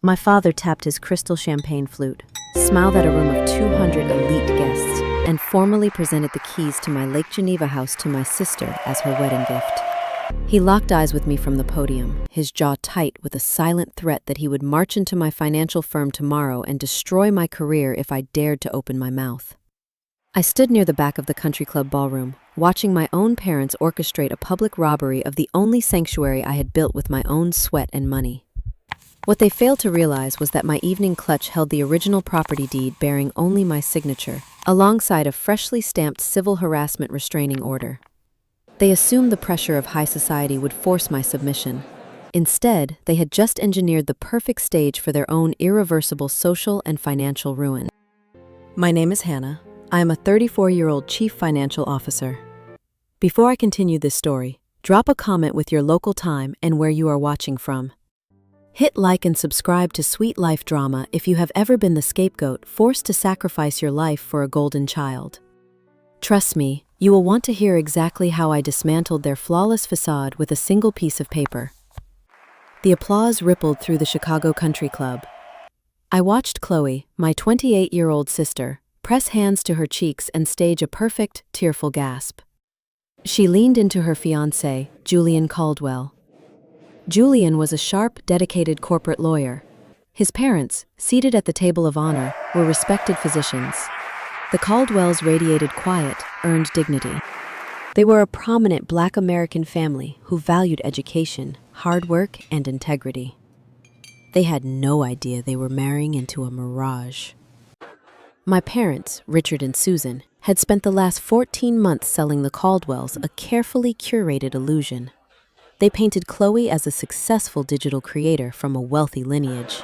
My father tapped his crystal champagne flute, smiled at a room of 200 elite guests, and formally presented the keys to my Lake Geneva house to my sister as her wedding gift. He locked eyes with me from the podium, his jaw tight with a silent threat that he would march into my financial firm tomorrow and destroy my career if I dared to open my mouth. I stood near the back of the country club ballroom, watching my own parents orchestrate a public robbery of the only sanctuary I had built with my own sweat and money. What they failed to realize was that my evening clutch held the original property deed bearing only my signature, alongside a freshly stamped civil harassment restraining order. They assumed the pressure of high society would force my submission. Instead, they had just engineered the perfect stage for their own irreversible social and financial ruin. My name is Hannah. I am a 34-year-old chief financial officer. Before I continue this story, drop a comment with your local time and where you are watching from. Hit like and subscribe to Sweet Life Drama if you have ever been the scapegoat forced to sacrifice your life for a golden child. Trust me, you will want to hear exactly how I dismantled their flawless facade with a single piece of paper. The applause rippled through the Chicago Country Club. I watched Chloe, my 28-year-old sister, press hands to her cheeks and stage a perfect, tearful gasp. She leaned into her fiancé, Julian Caldwell. Julian was a sharp, dedicated corporate lawyer. His parents, seated at the table of honor, were respected physicians. The Caldwells radiated quiet, earned dignity. They were a prominent Black American family who valued education, hard work, and integrity. They had no idea they were marrying into a mirage. My parents, Richard and Susan, had spent the last 14 months selling the Caldwells a carefully curated illusion. They painted Chloe as a successful digital creator from a wealthy lineage.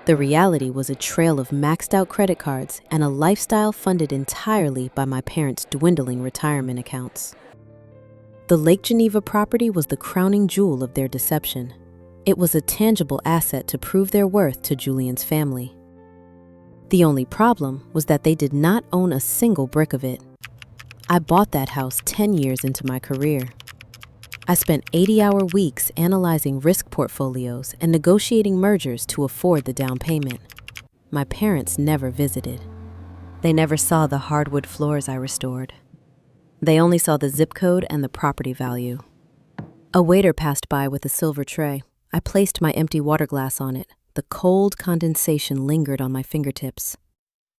The reality was a trail of maxed-out credit cards and a lifestyle funded entirely by my parents' dwindling retirement accounts. The Lake Geneva property was the crowning jewel of their deception. It was a tangible asset to prove their worth to Julian's family. The only problem was that they did not own a single brick of it. I bought that house 10 years into my career. I spent 80-hour weeks analyzing risk portfolios and negotiating mergers to afford the down payment. My parents never visited. They never saw the hardwood floors I restored. They only saw the zip code and the property value. A waiter passed by with a silver tray. I placed my empty water glass on it. The cold condensation lingered on my fingertips.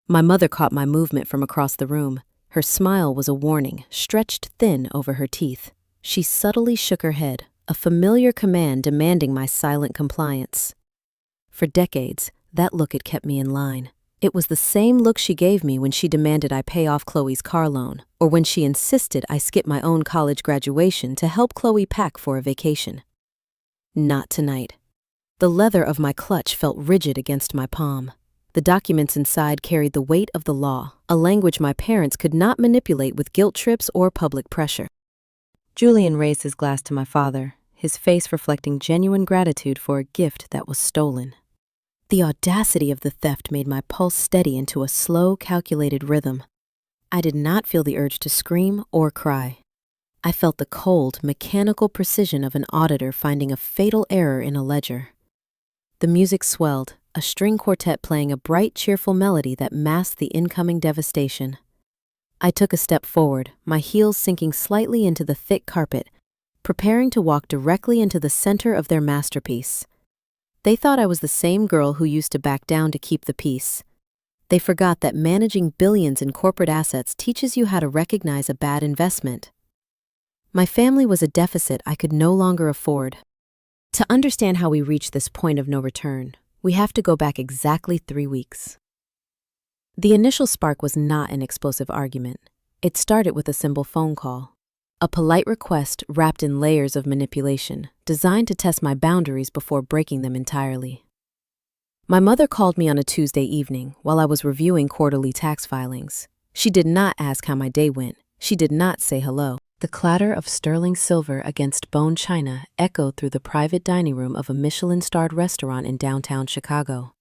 My mother caught my movement from across the room. Her smile was a warning, stretched thin over her teeth. She subtly shook her head, a familiar command demanding my silent compliance. For decades, that look had kept me in line. It was the same look she gave me when she demanded I pay off Chloe's car loan, or when she insisted I skip my own college graduation to help Chloe pack for a vacation. Not tonight. The leather of my clutch felt rigid against my palm. The documents inside carried the weight of the law, a language my parents could not manipulate with guilt trips or public pressure. Julian raised his glass to my father, his face reflecting genuine gratitude for a gift that was stolen. The audacity of the theft made my pulse steady into a slow, calculated rhythm. I did not feel the urge to scream or cry. I felt the cold, mechanical precision of an auditor finding a fatal error in a ledger. The music swelled, a string quartet playing a bright, cheerful melody that masked the incoming devastation. I took a step forward, my heels sinking slightly into the thick carpet, preparing to walk directly into the center of their masterpiece. They thought I was the same girl who used to back down to keep the peace. They forgot that managing billions in corporate assets teaches you how to recognize a bad investment. My family was a deficit I could no longer afford. To understand how we reached this point of no return, we have to go back exactly 3 weeks. The initial spark was not an explosive argument. It started with a simple phone call, a polite request wrapped in layers of manipulation, designed to test my boundaries before breaking them entirely. My mother called me on a Tuesday evening while I was reviewing quarterly tax filings. She did not ask how my day went. She did not say hello. The clatter of sterling silver against bone china echoed through the private dining room of a Michelin-starred restaurant in downtown Chicago.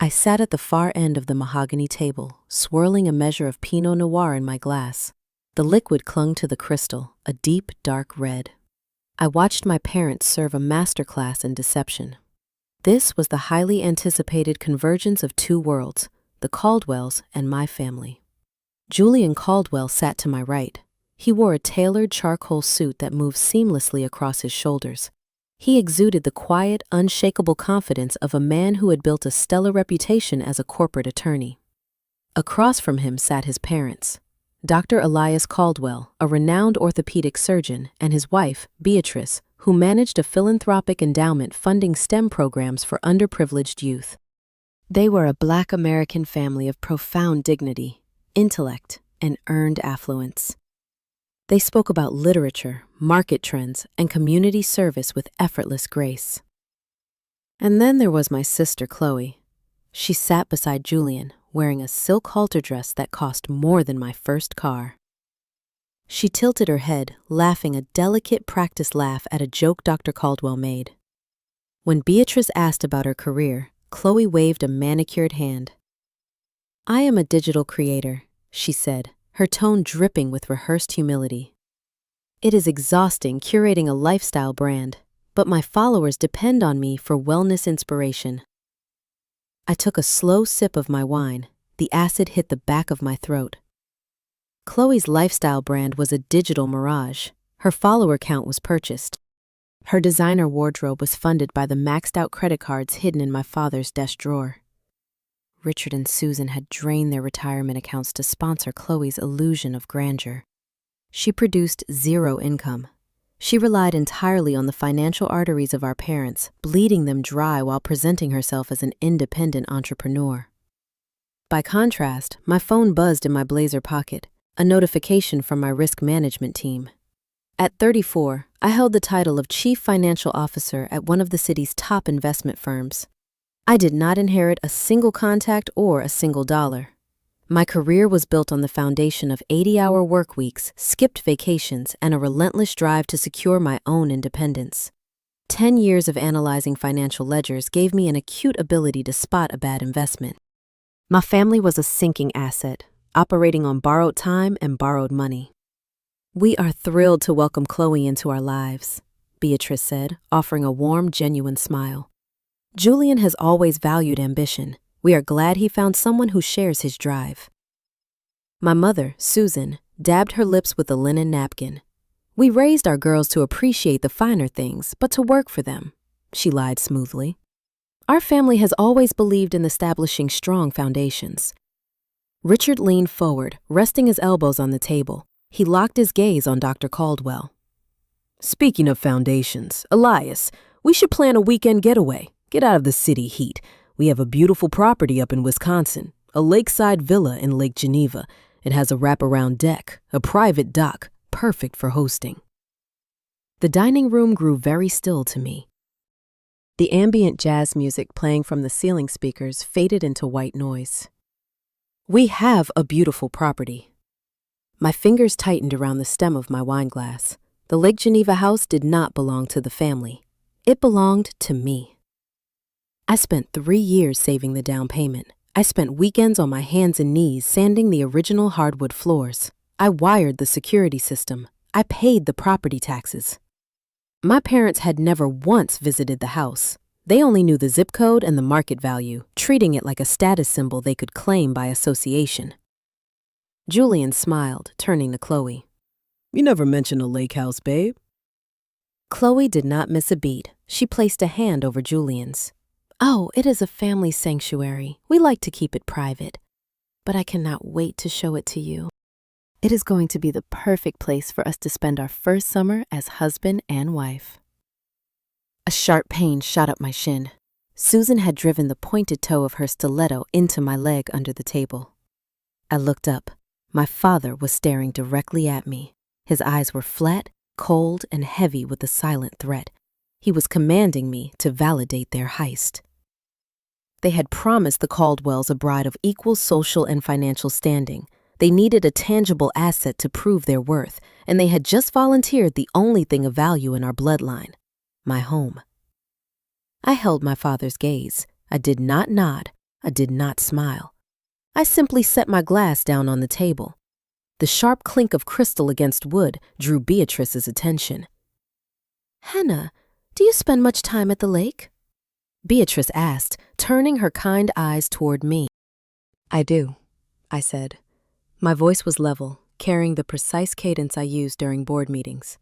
I sat at the far end of the mahogany table, swirling a measure of Pinot Noir in my glass. The liquid clung to the crystal, a deep, dark red. I watched my parents serve a masterclass in deception. This was the highly anticipated convergence of two worlds, the Caldwells and my family. Julian Caldwell sat to my right. He wore a tailored charcoal suit that moved seamlessly across his shoulders. He exuded the quiet, unshakable confidence of a man who had built a stellar reputation as a corporate attorney. Across from him sat his parents, Dr. Elias Caldwell, a renowned orthopedic surgeon, and his wife, Beatrice, who managed a philanthropic endowment funding STEM programs for underprivileged youth. They were a Black American family of profound dignity, intellect, and earned affluence. They spoke about literature, market trends, and community service with effortless grace. And then there was my sister, Chloe. She sat beside Julian, wearing a silk halter dress that cost more than my first car. She tilted her head, laughing a delicate practice laugh at a joke Dr. Caldwell made. When Beatrice asked about her career, Chloe waved a manicured hand. "I am a digital creator," she said, her tone dripping with rehearsed humility. "It is exhausting curating a lifestyle brand, but my followers depend on me for wellness inspiration." I took a slow sip of my wine. The acid hit the back of my throat. Chloe's lifestyle brand was a digital mirage. Her follower count was purchased. Her designer wardrobe was funded by the maxed-out credit cards hidden in my father's desk drawer. Richard and Susan had drained their retirement accounts to sponsor Chloe's illusion of grandeur. She produced zero income. She relied entirely on the financial arteries of our parents, bleeding them dry while presenting herself as an independent entrepreneur. By contrast, my phone buzzed in my blazer pocket, a notification from my risk management team. At 34, I held the title of Chief Financial Officer at one of the city's top investment firms. I did not inherit a single contact or a single dollar. My career was built on the foundation of 80-hour work weeks, skipped vacations, and a relentless drive to secure my own independence. 10 years of analyzing financial ledgers gave me an acute ability to spot a bad investment. My family was a sinking asset, operating on borrowed time and borrowed money. "We are thrilled to welcome Chloe into our lives," Beatrice said, offering a warm, genuine smile. "Julian has always valued ambition. We are glad he found someone who shares his drive." My mother, Susan, dabbed her lips with a linen napkin. "We raised our girls to appreciate the finer things, but to work for them," she lied smoothly. "Our family has always believed in establishing strong foundations." Richard leaned forward, resting his elbows on the table. He locked his gaze on Dr. Caldwell. "Speaking of foundations, Elias, we should plan a weekend getaway. Get out of the city heat. We have a beautiful property up in Wisconsin, a lakeside villa in Lake Geneva. It has a wraparound deck, a private dock, perfect for hosting." The dining room grew very still to me. The ambient jazz music playing from the ceiling speakers faded into white noise. "We have a beautiful property." My fingers tightened around the stem of my wine glass. The Lake Geneva house did not belong to the family. It belonged to me. I spent 3 years saving the down payment. I spent weekends on my hands and knees sanding the original hardwood floors. I wired the security system. I paid the property taxes. My parents had never once visited the house. They only knew the zip code and the market value, treating it like a status symbol they could claim by association. Julian smiled, turning to Chloe. "You never mentioned a lake house, babe." Chloe did not miss a beat. She placed a hand over Julian's. "Oh, it is a family sanctuary. We like to keep it private. But I cannot wait to show it to you. It is going to be the perfect place for us to spend our first summer as husband and wife." A sharp pain shot up my shin. Susan had driven the pointed toe of her stiletto into my leg under the table. I looked up. My father was staring directly at me. His eyes were flat, cold, and heavy with a silent threat. He was commanding me to validate their heist. They had promised the Caldwells a bride of equal social and financial standing. They needed a tangible asset to prove their worth, and they had just volunteered the only thing of value in our bloodline, my home. I held my father's gaze. I did not nod. I did not smile. I simply set my glass down on the table. The sharp clink of crystal against wood drew Beatrice's attention. "Hannah, do you spend much time at the lake?" Beatrice asked, turning her kind eyes toward me. I do, I said. My voice was level, carrying the precise cadence I use during board meetings.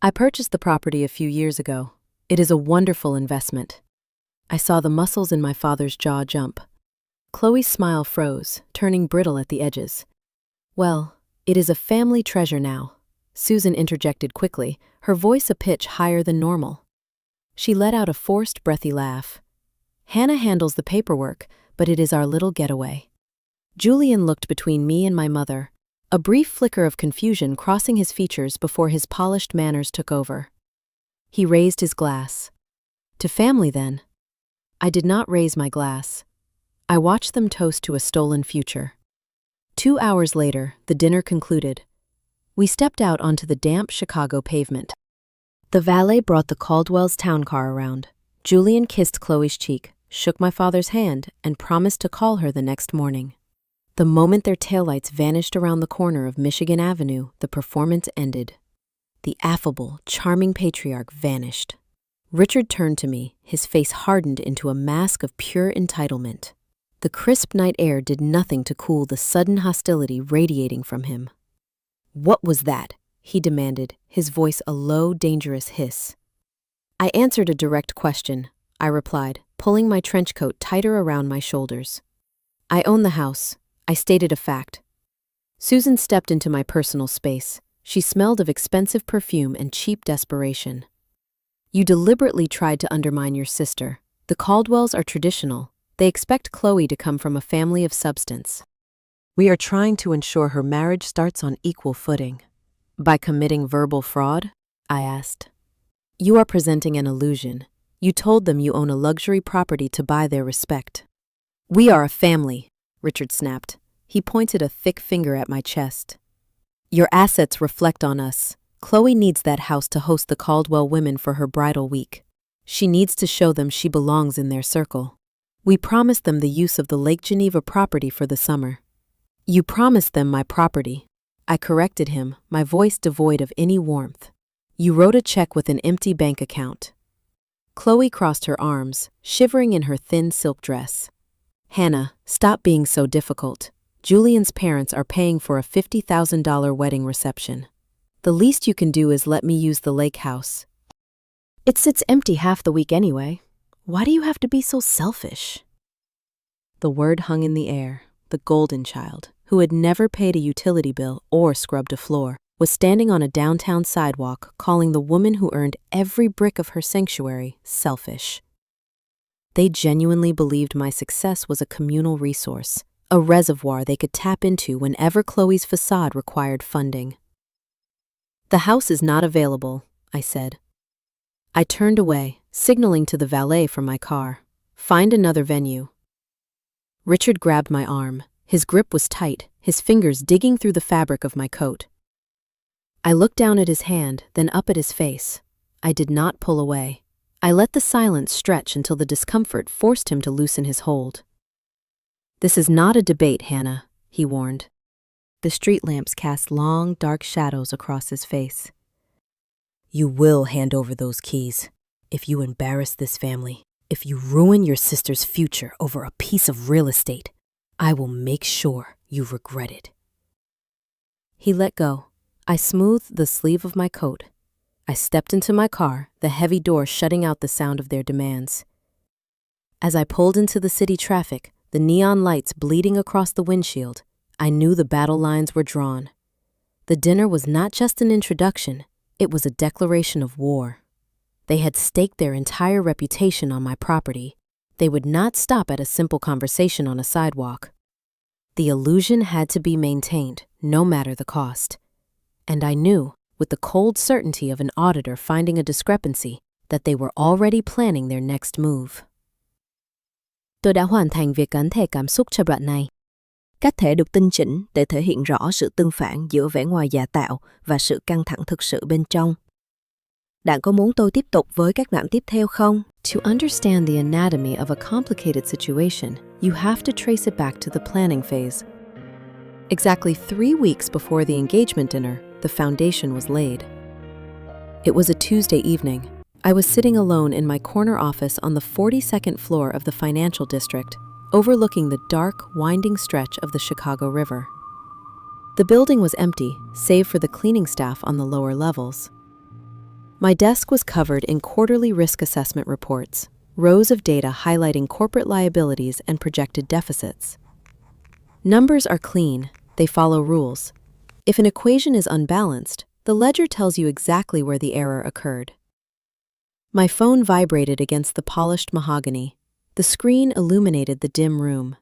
I purchased the property a few years ago. It is a wonderful investment. I saw the muscles in my father's jaw jump. Chloe's smile froze, turning brittle at the edges. Well, it is a family treasure now. Susan interjected quickly, her voice a pitch higher than normal. She let out a forced, breathy laugh. Hannah handles the paperwork, but it is our little getaway. Julian looked between me and my mother, a brief flicker of confusion crossing his features before his polished manners took over. He raised his glass. To family, then. I did not raise my glass. I watched them toast to a stolen future. 2 hours later, the dinner concluded. We stepped out onto the damp Chicago pavement. The valet brought the Caldwell's town car around. Julian kissed Chloe's cheek, shook my father's hand, and promised to call her the next morning. The moment their taillights vanished around the corner of Michigan Avenue, the performance ended. The affable, charming patriarch vanished. Richard turned to me, his face hardened into a mask of pure entitlement. The crisp night air did nothing to cool the sudden hostility radiating from him. "What was that?" he demanded, his voice a low, dangerous hiss. I answered a direct question, I replied, pulling my trench coat tighter around my shoulders. I own the house. I stated a fact. Susan stepped into my personal space. She smelled of expensive perfume and cheap desperation. You deliberately tried to undermine your sister. The Caldwells are traditional. They expect Chloe to come from a family of substance. We are trying to ensure her marriage starts on equal footing. By committing verbal fraud? I asked. You are presenting an illusion. You told them you own a luxury property to buy their respect. We are a family, Richard snapped. He pointed a thick finger at my chest. Your assets reflect on us. Chloe needs that house to host the Caldwell women for her bridal week. She needs to show them she belongs in their circle. We promised them the use of the Lake Geneva property for the summer. You promised them my property. I corrected him, my voice devoid of any warmth. You wrote a check with an empty bank account. Chloe crossed her arms, shivering in her thin silk dress. Hannah, stop being so difficult. Julian's parents are paying for a $50,000 wedding reception. The least you can do is let me use the lake house. It sits empty half the week anyway. Why do you have to be so selfish? The word hung in the air. The golden child, who had never paid a utility bill or scrubbed a floor, was standing on a downtown sidewalk calling the woman who earned every brick of her sanctuary selfish. They genuinely believed my success was a communal resource, a reservoir they could tap into whenever Chloe's facade required funding. The house is not available, I said. I turned away, signaling to the valet from my car. Find another venue. Richard grabbed my arm. His grip was tight, his fingers digging through the fabric of my coat. I looked down at his hand, then up at his face. I did not pull away. I let the silence stretch until the discomfort forced him to loosen his hold. This is not a debate, Hannah, he warned. The street lamps cast long, dark shadows across his face. You will hand over those keys. If you embarrass this family, if you ruin your sister's future over a piece of real estate, I will make sure you regret it. He let go. I smoothed the sleeve of my coat. I stepped into my car, the heavy door shutting out the sound of their demands. As I pulled into the city traffic, the neon lights bleeding across the windshield, I knew the battle lines were drawn. The dinner was not just an introduction, it was a declaration of war. They had staked their entire reputation on my property. They would not stop at a simple conversation on a sidewalk. The illusion had to be maintained, no matter the cost. And I knew, with the cold certainty of an auditor finding a discrepancy, that they were already planning their next move. Tôi đã hoàn thành việc gắn thể cảm xúc cho đoạn này. Các thể được tinh chỉnh để thể hiện rõ sự tương phản giữa vẻ ngoài giả tạo và sự căng thẳng thực sự bên trong. Bạn có muốn tôi tiếp tục với các đoạn tiếp theo không? To understand the anatomy of a complicated situation, you have to trace it back to the planning phase. Exactly 3 weeks before the engagement dinner, the foundation was laid. It was a Tuesday evening. I was sitting alone in my corner office on the 42nd floor of the financial district, overlooking the dark, winding stretch of the Chicago River. The building was empty, save for the cleaning staff on the lower levels. My desk was covered in quarterly risk assessment reports, rows of data highlighting corporate liabilities and projected deficits. Numbers are clean, they follow rules. If an equation is unbalanced, the ledger tells you exactly where the error occurred. My phone vibrated against the polished mahogany. The screen illuminated the dim room.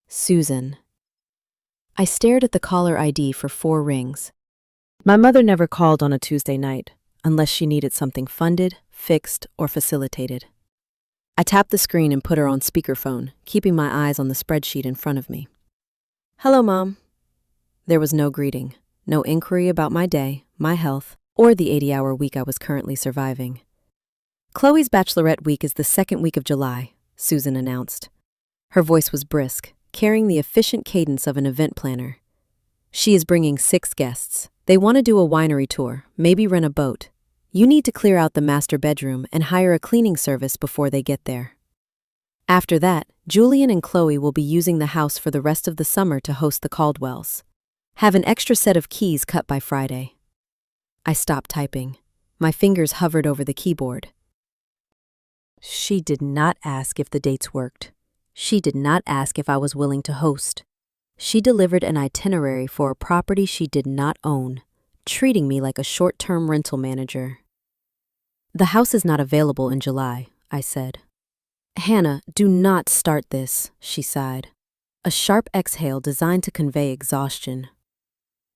Susan. I stared at the caller ID for 4 rings. My mother never called on a Tuesday night, unless she needed something funded, fixed, or facilitated. I tapped the screen and put her on speakerphone, keeping my eyes on the spreadsheet in front of me. "Hello, Mom." There was no greeting, no inquiry about my day, my health, or the 80-hour week I was currently surviving. "Chloe's bachelorette week is the 2nd week of July," Susan announced. Her voice was brisk, carrying the efficient cadence of an event planner. "She is bringing 6 guests. They want to do a winery tour, maybe rent a boat. You need to clear out the master bedroom and hire a cleaning service before they get there. After that, Julian and Chloe will be using the house for the rest of the summer to host the Caldwells. Have an extra set of keys cut by Friday." I stopped typing. My fingers hovered over the keyboard. She did not ask if the dates worked. She did not ask if I was willing to host. She delivered an itinerary for a property she did not own, treating me like a short-term rental manager. "The house is not available in July," I said. "Hannah, do not start this," she sighed. A sharp exhale designed to convey exhaustion.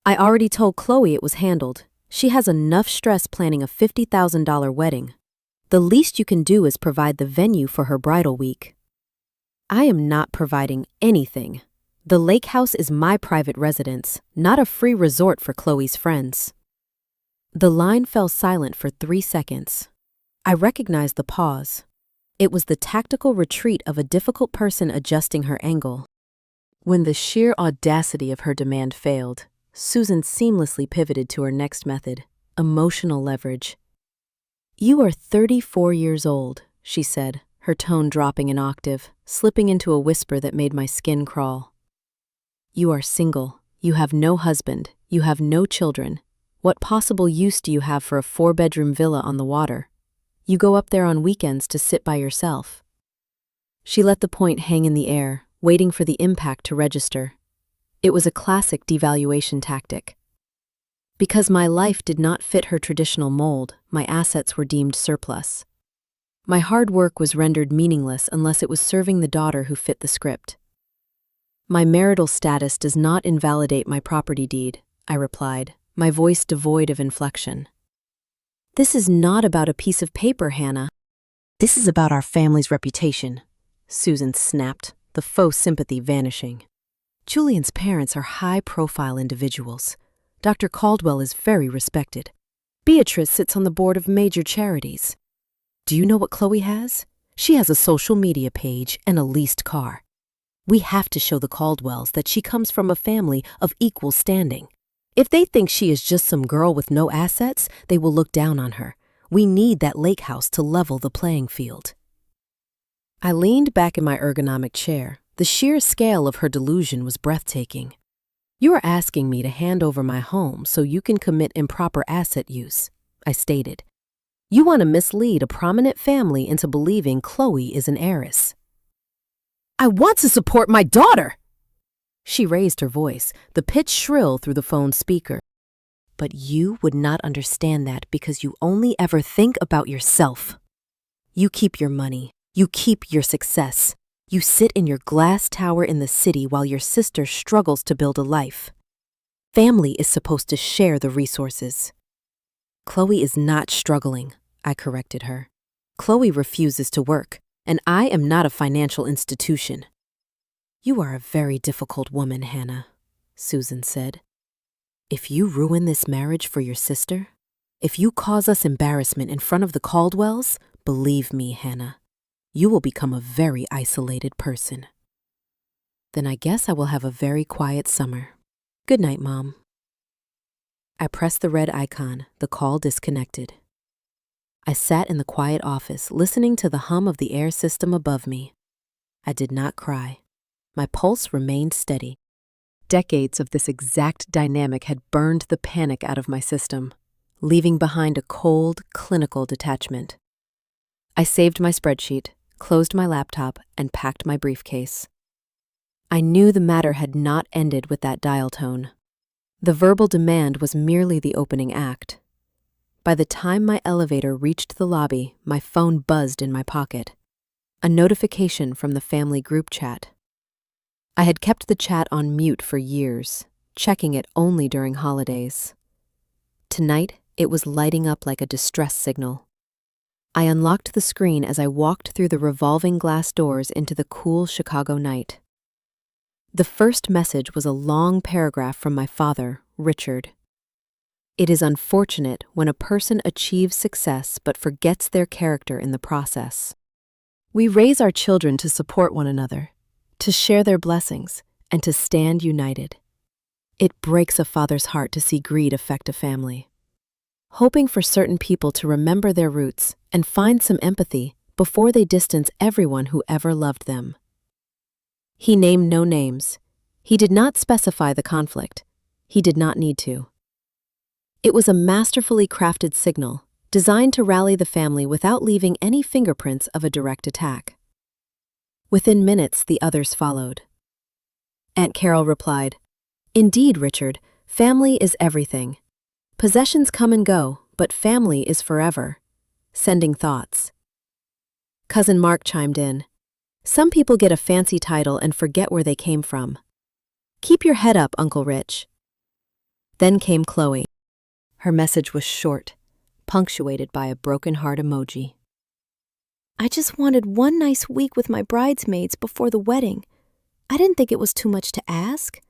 "I already told Chloe it was handled. She has enough stress planning a $50,000 wedding. The least you can do is provide the venue for her bridal week." "I am not providing anything. The lake house is my private residence, not a free resort for Chloe's friends." The line fell silent for 3 seconds. I recognized the pause. It was the tactical retreat of a difficult person adjusting her angle. When the sheer audacity of her demand failed, Susan seamlessly pivoted to her next method, emotional leverage. "You are 34 years old," she said, her tone dropping an octave, slipping into a whisper that made my skin crawl. "You are single. You have no husband. You have no children. What possible use do you have for a 4-bedroom villa on the water? You go up there on weekends to sit by yourself." She let the point hang in the air, waiting for the impact to register. It was a classic devaluation tactic. Because my life did not fit her traditional mold, my assets were deemed surplus. My hard work was rendered meaningless unless it was serving the daughter who fit the script. "My marital status does not invalidate my property deed," I replied, my voice devoid of inflection. "This is not about a piece of paper, Hannah. This is about our family's reputation," Susan snapped, the faux sympathy vanishing. "Julian's parents are high-profile individuals. Dr. Caldwell is very respected. Beatrice sits on the board of major charities. Do you know what Chloe has? She has a social media page and a leased car. We have to show the Caldwells that she comes from a family of equal standing. If they think she is just some girl with no assets, they will look down on her. We need that lake house to level the playing field." I leaned back in my ergonomic chair. The sheer scale of her delusion was breathtaking. "You are asking me to hand over my home so you can commit improper asset use," I stated. "You want to mislead a prominent family into believing Chloe is an heiress." "I want to support my daughter!" She raised her voice, the pitch shrill through the phone speaker. "But you would not understand that because you only ever think about yourself. You keep your money. You keep your success. You sit in your glass tower in the city while your sister struggles to build a life. Family is supposed to share the resources." "Chloe is not struggling," I corrected her. "Chloe refuses to work, and I am not a financial institution." "You are a very difficult woman, Hannah," Susan said. "If you ruin this marriage for your sister, if you cause us embarrassment in front of the Caldwells, believe me, Hannah, you will become a very isolated person." "Then I guess I will have a very quiet summer. Good night, Mom." I pressed the red icon. The call disconnected. I sat in the quiet office, listening to the hum of the air system above me. I did not cry. My pulse remained steady. Decades of this exact dynamic had burned the panic out of my system, leaving behind a cold, clinical detachment. I saved my spreadsheet, closed my laptop, and packed my briefcase. I knew the matter had not ended with that dial tone. The verbal demand was merely the opening act. By the time my elevator reached the lobby, my phone buzzed in my pocket. A notification from the family group chat. I had kept the chat on mute for years, checking it only during holidays. Tonight, it was lighting up like a distress signal. I unlocked the screen as I walked through the revolving glass doors into the cool Chicago night. The first message was a long paragraph from my father, Richard. It is unfortunate when a person achieves success but forgets their character in the process. We raise our children to support one another, to share their blessings, and to stand united. It breaks a father's heart to see greed affect a family. Hoping for certain people to remember their roots and find some empathy before they distance everyone who ever loved them. He named no names. He did not specify the conflict. He did not need to. It was a masterfully crafted signal, designed to rally the family without leaving any fingerprints of a direct attack. Within minutes, the others followed. Aunt Carol replied, "Indeed, Richard, family is everything. Possessions come and go, but family is forever." Sending thoughts. Cousin Mark chimed in, "Some people get a fancy title and forget where they came from. Keep your head up, Uncle Rich." Then came Chloe. Her message was short, punctuated by a broken heart emoji. "I just wanted one nice week with my bridesmaids before the wedding. I didn't think it was too much to ask.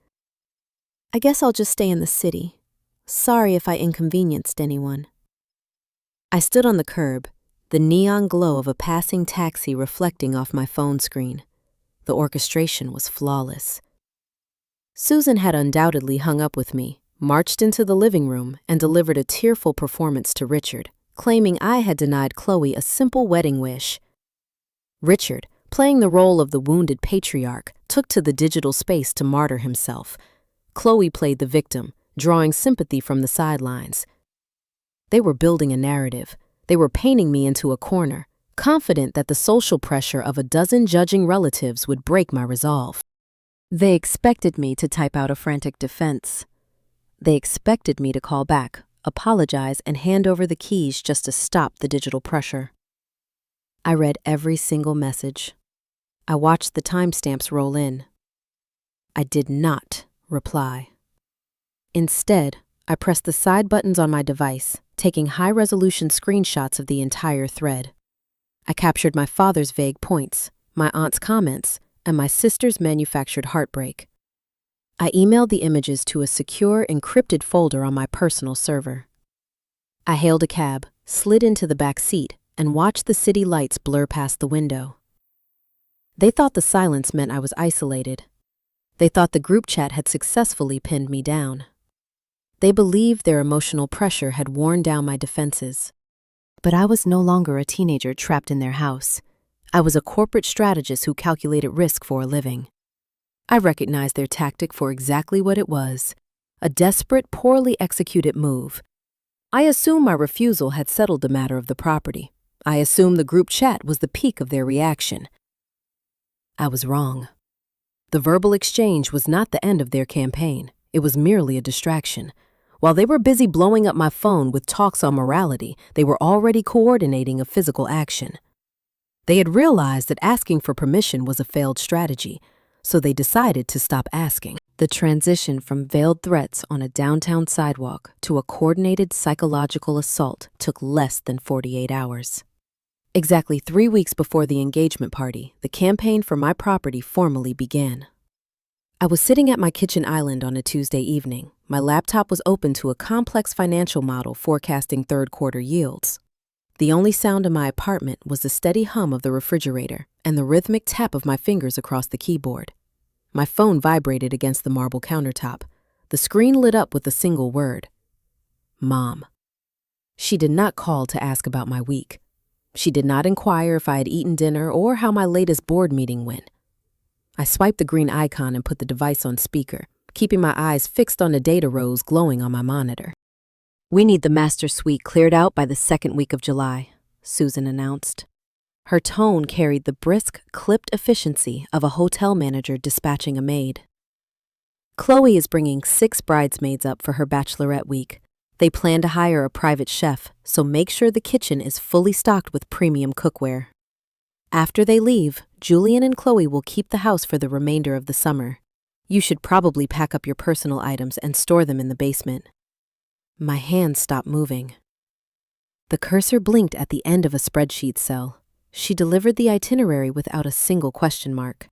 I guess I'll just stay in the city. Sorry if I inconvenienced anyone." I stood on the curb, the neon glow of a passing taxi reflecting off my phone screen. The orchestration was flawless. Susan had undoubtedly hung up with me, marched into the living room, and delivered a tearful performance to Richard, claiming I had denied Chloe a simple wedding wish. Richard, playing the role of the wounded patriarch, took to the digital space to martyr himself. Chloe played the victim, drawing sympathy from the sidelines. They were building a narrative. They were painting me into a corner, confident that the social pressure of a dozen judging relatives would break my resolve. They expected me to type out a frantic defense. They expected me to call back, apologize, and hand over the keys just to stop the digital pressure. I read every single message. I watched the timestamps roll in. I did not reply. Instead, I pressed the side buttons on my device, taking high-resolution screenshots of the entire thread. I captured my father's vague points, my aunt's comments, and my sister's manufactured heartbreak. I emailed the images to a secure, encrypted folder on my personal server. I hailed a cab, slid into the back seat, and watched the city lights blur past the window. They thought the silence meant I was isolated. They thought the group chat had successfully pinned me down. They believed their emotional pressure had worn down my defenses. But I was no longer a teenager trapped in their house. I was a corporate strategist who calculated risk for a living. I recognized their tactic for exactly what it was, a desperate, poorly executed move. I assumed my refusal had settled the matter of the property. I assumed the group chat was the peak of their reaction. I was wrong. The verbal exchange was not the end of their campaign. It was merely a distraction. While they were busy blowing up my phone with talks on morality, they were already coordinating a physical action. They had realized that asking for permission was a failed strategy, so they decided to stop asking. The transition from veiled threats on a downtown sidewalk to a coordinated psychological assault took less than 48 hours. Exactly 3 weeks before the engagement party, the campaign for my property formally began. I was sitting at my kitchen island on a Tuesday evening. My laptop was open to a complex financial model forecasting third-quarter yields. The only sound in my apartment was the steady hum of the refrigerator and the rhythmic tap of my fingers across the keyboard. My phone vibrated against the marble countertop. The screen lit up with a single word. Mom. She did not call to ask about my week. She did not inquire if I had eaten dinner or how my latest board meeting went. I swiped the green icon and put the device on speaker, keeping my eyes fixed on the data rows glowing on my monitor. "We need the master suite cleared out by the second week of July," Susan announced. Her tone carried the brisk, clipped efficiency of a hotel manager dispatching a maid. "Chloe is bringing 6 bridesmaids up for her bachelorette week. They plan to hire a private chef, so make sure the kitchen is fully stocked with premium cookware. After they leave, Julian and Chloe will keep the house for the remainder of the summer. You should probably pack up your personal items and store them in the basement." My hands stopped moving. The cursor blinked at the end of a spreadsheet cell. She delivered the itinerary without a single question mark.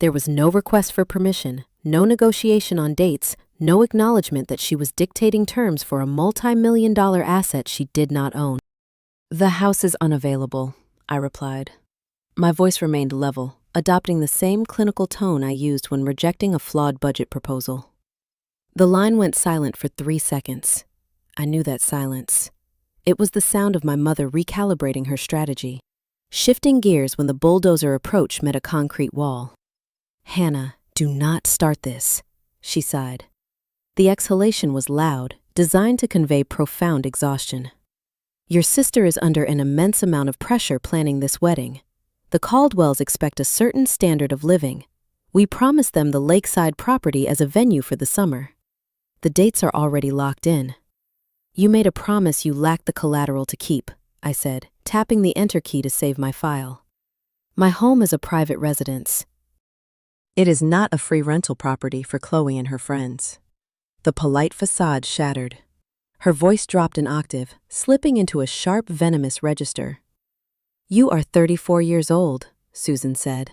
There was no request for permission, no negotiation on dates, no acknowledgement that she was dictating terms for a multi-million-dollar asset she did not own. "The house is unavailable," I replied. My voice remained level, adopting the same clinical tone I used when rejecting a flawed budget proposal. The line went silent for 3 seconds. I knew that silence. It was the sound of my mother recalibrating her strategy, shifting gears when the bulldozer approach met a concrete wall. "Hannah, do not start this," she sighed. The exhalation was loud, designed to convey profound exhaustion. "Your sister is under an immense amount of pressure planning this wedding. The Caldwells expect a certain standard of living. We promised them the lakeside property as a venue for the summer. The dates are already locked in." "You made a promise you lacked the collateral to keep," I said, tapping the enter key to save my file. "My home is a private residence. It is not a free rental property for Chloe and her friends." The polite facade shattered. Her voice dropped an octave, slipping into a sharp, venomous register. "You are 34 years old," Susan said.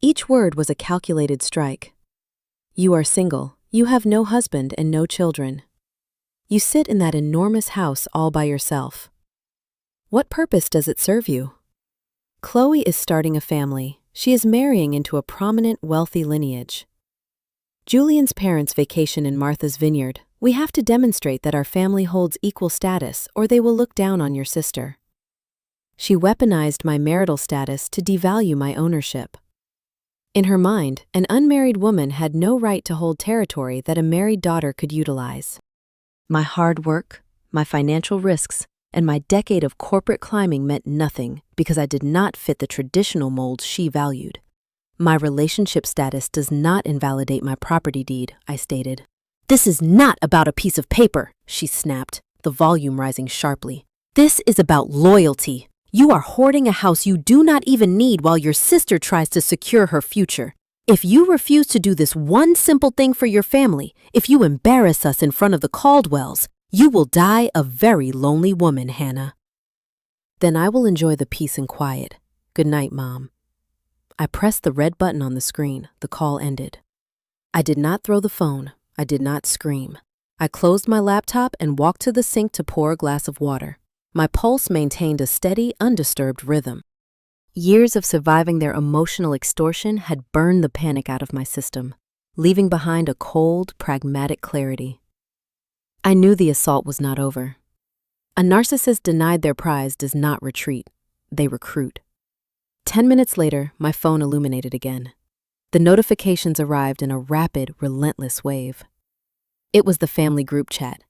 Each word was a calculated strike. "You are single. You have no husband and no children. You sit in that enormous house all by yourself. What purpose does it serve you? Chloe is starting a family. She is marrying into a prominent, wealthy lineage. Julian's parents vacation in Martha's Vineyard. We have to demonstrate that our family holds equal status, or they will look down on your sister." She weaponized my marital status to devalue my ownership. In her mind, an unmarried woman had no right to hold territory that a married daughter could utilize. My hard work, my financial risks, and my decade of corporate climbing meant nothing because I did not fit the traditional molds she valued. "My relationship status does not invalidate my property deed," I stated. "This is not about a piece of paper," she snapped, the volume rising sharply. "This is about loyalty. You are hoarding a house you do not even need while your sister tries to secure her future. If you refuse to do this one simple thing for your family, if you embarrass us in front of the Caldwells, you will die a very lonely woman, Hannah." "Then I will enjoy the peace and quiet. Good night, Mom." I pressed the red button on the screen. The call ended. I did not throw the phone. I did not scream. I closed my laptop and walked to the sink to pour a glass of water. My pulse maintained a steady, undisturbed rhythm. Years of surviving their emotional extortion had burned the panic out of my system, leaving behind a cold, pragmatic clarity. I knew the assault was not over. A narcissist denied their prize does not retreat. They recruit. 10 minutes later, my phone illuminated again. The notifications arrived in a rapid, relentless wave. It was the family group chat.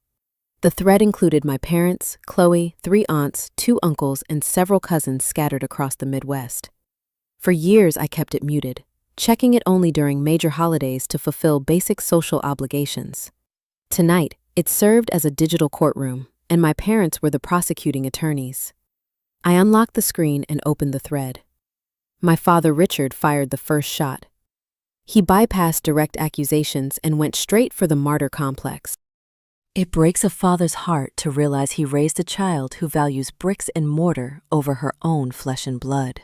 The thread included my parents, Chloe, 3 aunts, 2 uncles, and several cousins scattered across the Midwest. For years, I kept it muted, checking it only during major holidays to fulfill basic social obligations. Tonight, it served as a digital courtroom, and my parents were the prosecuting attorneys. I unlocked the screen and opened the thread. My father, Richard, fired the first shot. He bypassed direct accusations and went straight for the martyr complex. It breaks a father's heart to realize he raised a child who values bricks and mortar over her own flesh and blood.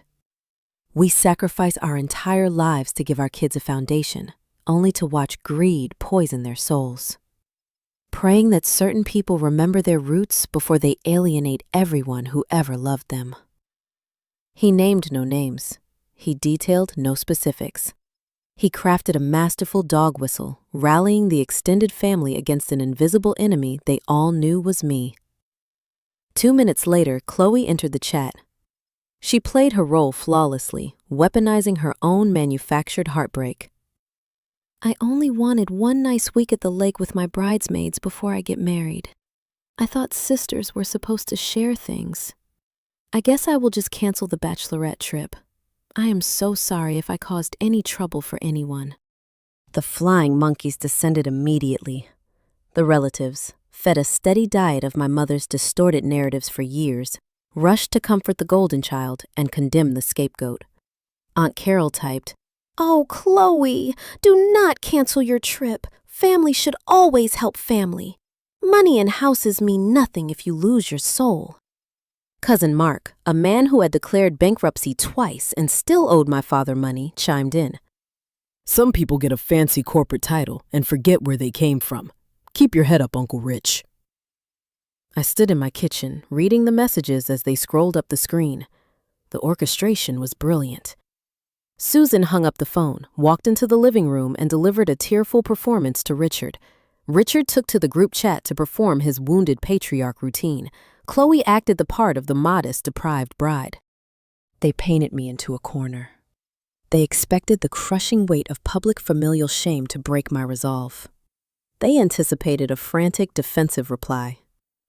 We sacrifice our entire lives to give our kids a foundation, only to watch greed poison their souls. Praying that certain people remember their roots before they alienate everyone who ever loved them. He named no names. He detailed no specifics. He crafted a masterful dog whistle, rallying the extended family against an invisible enemy they all knew was me. 2 minutes later, Chloe entered the chat. She played her role flawlessly, weaponizing her own manufactured heartbreak. I only wanted one nice week at the lake with my bridesmaids before I get married. I thought sisters were supposed to share things. I guess I will just cancel the bachelorette trip. I am so sorry if I caused any trouble for anyone. The flying monkeys descended immediately. The relatives, fed a steady diet of my mother's distorted narratives for years, rushed to comfort the golden child and condemn the scapegoat. Aunt Carol typed, "Oh, Chloe, do not cancel your trip. Family should always help family. Money and houses mean nothing if you lose your soul." Cousin Mark, a man who had declared bankruptcy twice and still owed my father money, chimed in. Some people get a fancy corporate title and forget where they came from. Keep your head up, Uncle Rich. I stood in my kitchen, reading the messages as they scrolled up the screen. The orchestration was brilliant. Susan hung up the phone, walked into the living room, and delivered a tearful performance to Richard. Richard took to the group chat to perform his wounded patriarch routine. Chloe acted the part of the modest, deprived bride. They painted me into a corner. They expected the crushing weight of public familial shame to break my resolve. They anticipated a frantic, defensive reply.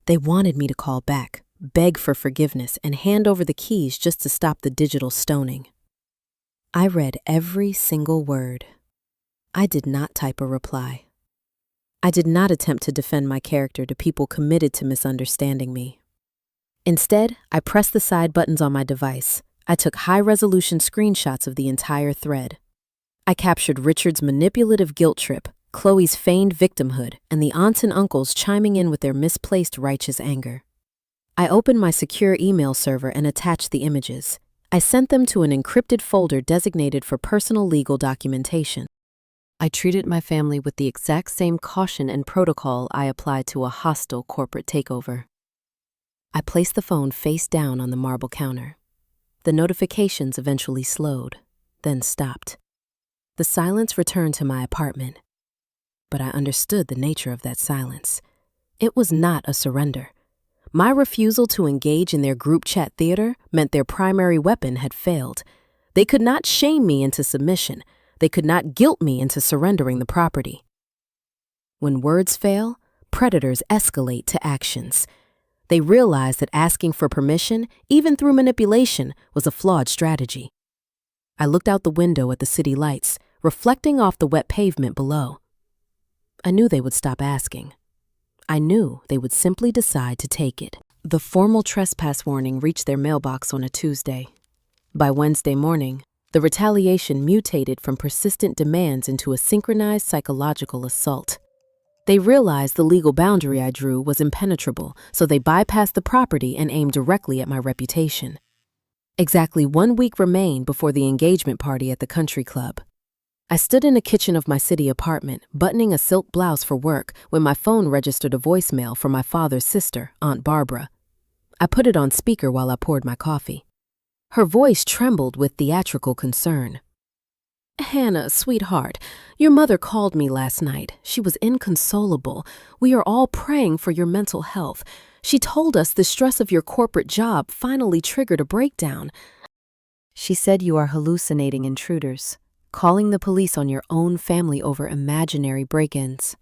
They wanted me to call back, beg for forgiveness, and hand over the keys just to stop the digital stoning. I read every single word. I did not type a reply. I did not attempt to defend my character to people committed to misunderstanding me. Instead, I pressed the side buttons on my device. I took high-resolution screenshots of the entire thread. I captured Richard's manipulative guilt trip, Chloe's feigned victimhood, and the aunts and uncles chiming in with their misplaced righteous anger. I opened my secure email server and attached the images. I sent them to an encrypted folder designated for personal legal documentation. I treated my family with the exact same caution and protocol I applied to a hostile corporate takeover. I placed the phone face down on the marble counter. The notifications eventually slowed, then stopped. The silence returned to my apartment. But I understood the nature of that silence. It was not a surrender. My refusal to engage in their group chat theater meant their primary weapon had failed. They could not shame me into submission. They could not guilt me into surrendering the property. When words fail, predators escalate to actions. They realized that asking for permission, even through manipulation, was a flawed strategy. I looked out the window at the city lights, reflecting off the wet pavement below. I knew they would stop asking. I knew they would simply decide to take it. The formal trespass warning reached their mailbox on a Tuesday. By Wednesday morning, the retaliation mutated from persistent demands into a synchronized psychological assault. They realized the legal boundary I drew was impenetrable, so they bypassed the property and aimed directly at my reputation. Exactly 1 week remained before the engagement party at the country club. I stood in the kitchen of my city apartment, buttoning a silk blouse for work, when my phone registered a voicemail from my father's sister, Aunt Barbara. I put it on speaker while I poured my coffee. Her voice trembled with theatrical concern. "Hannah, sweetheart, your mother called me last night. She was inconsolable. We are all praying for your mental health. She told us the stress of your corporate job finally triggered a breakdown. She said you are hallucinating intruders, calling the police on your own family over imaginary break-ins.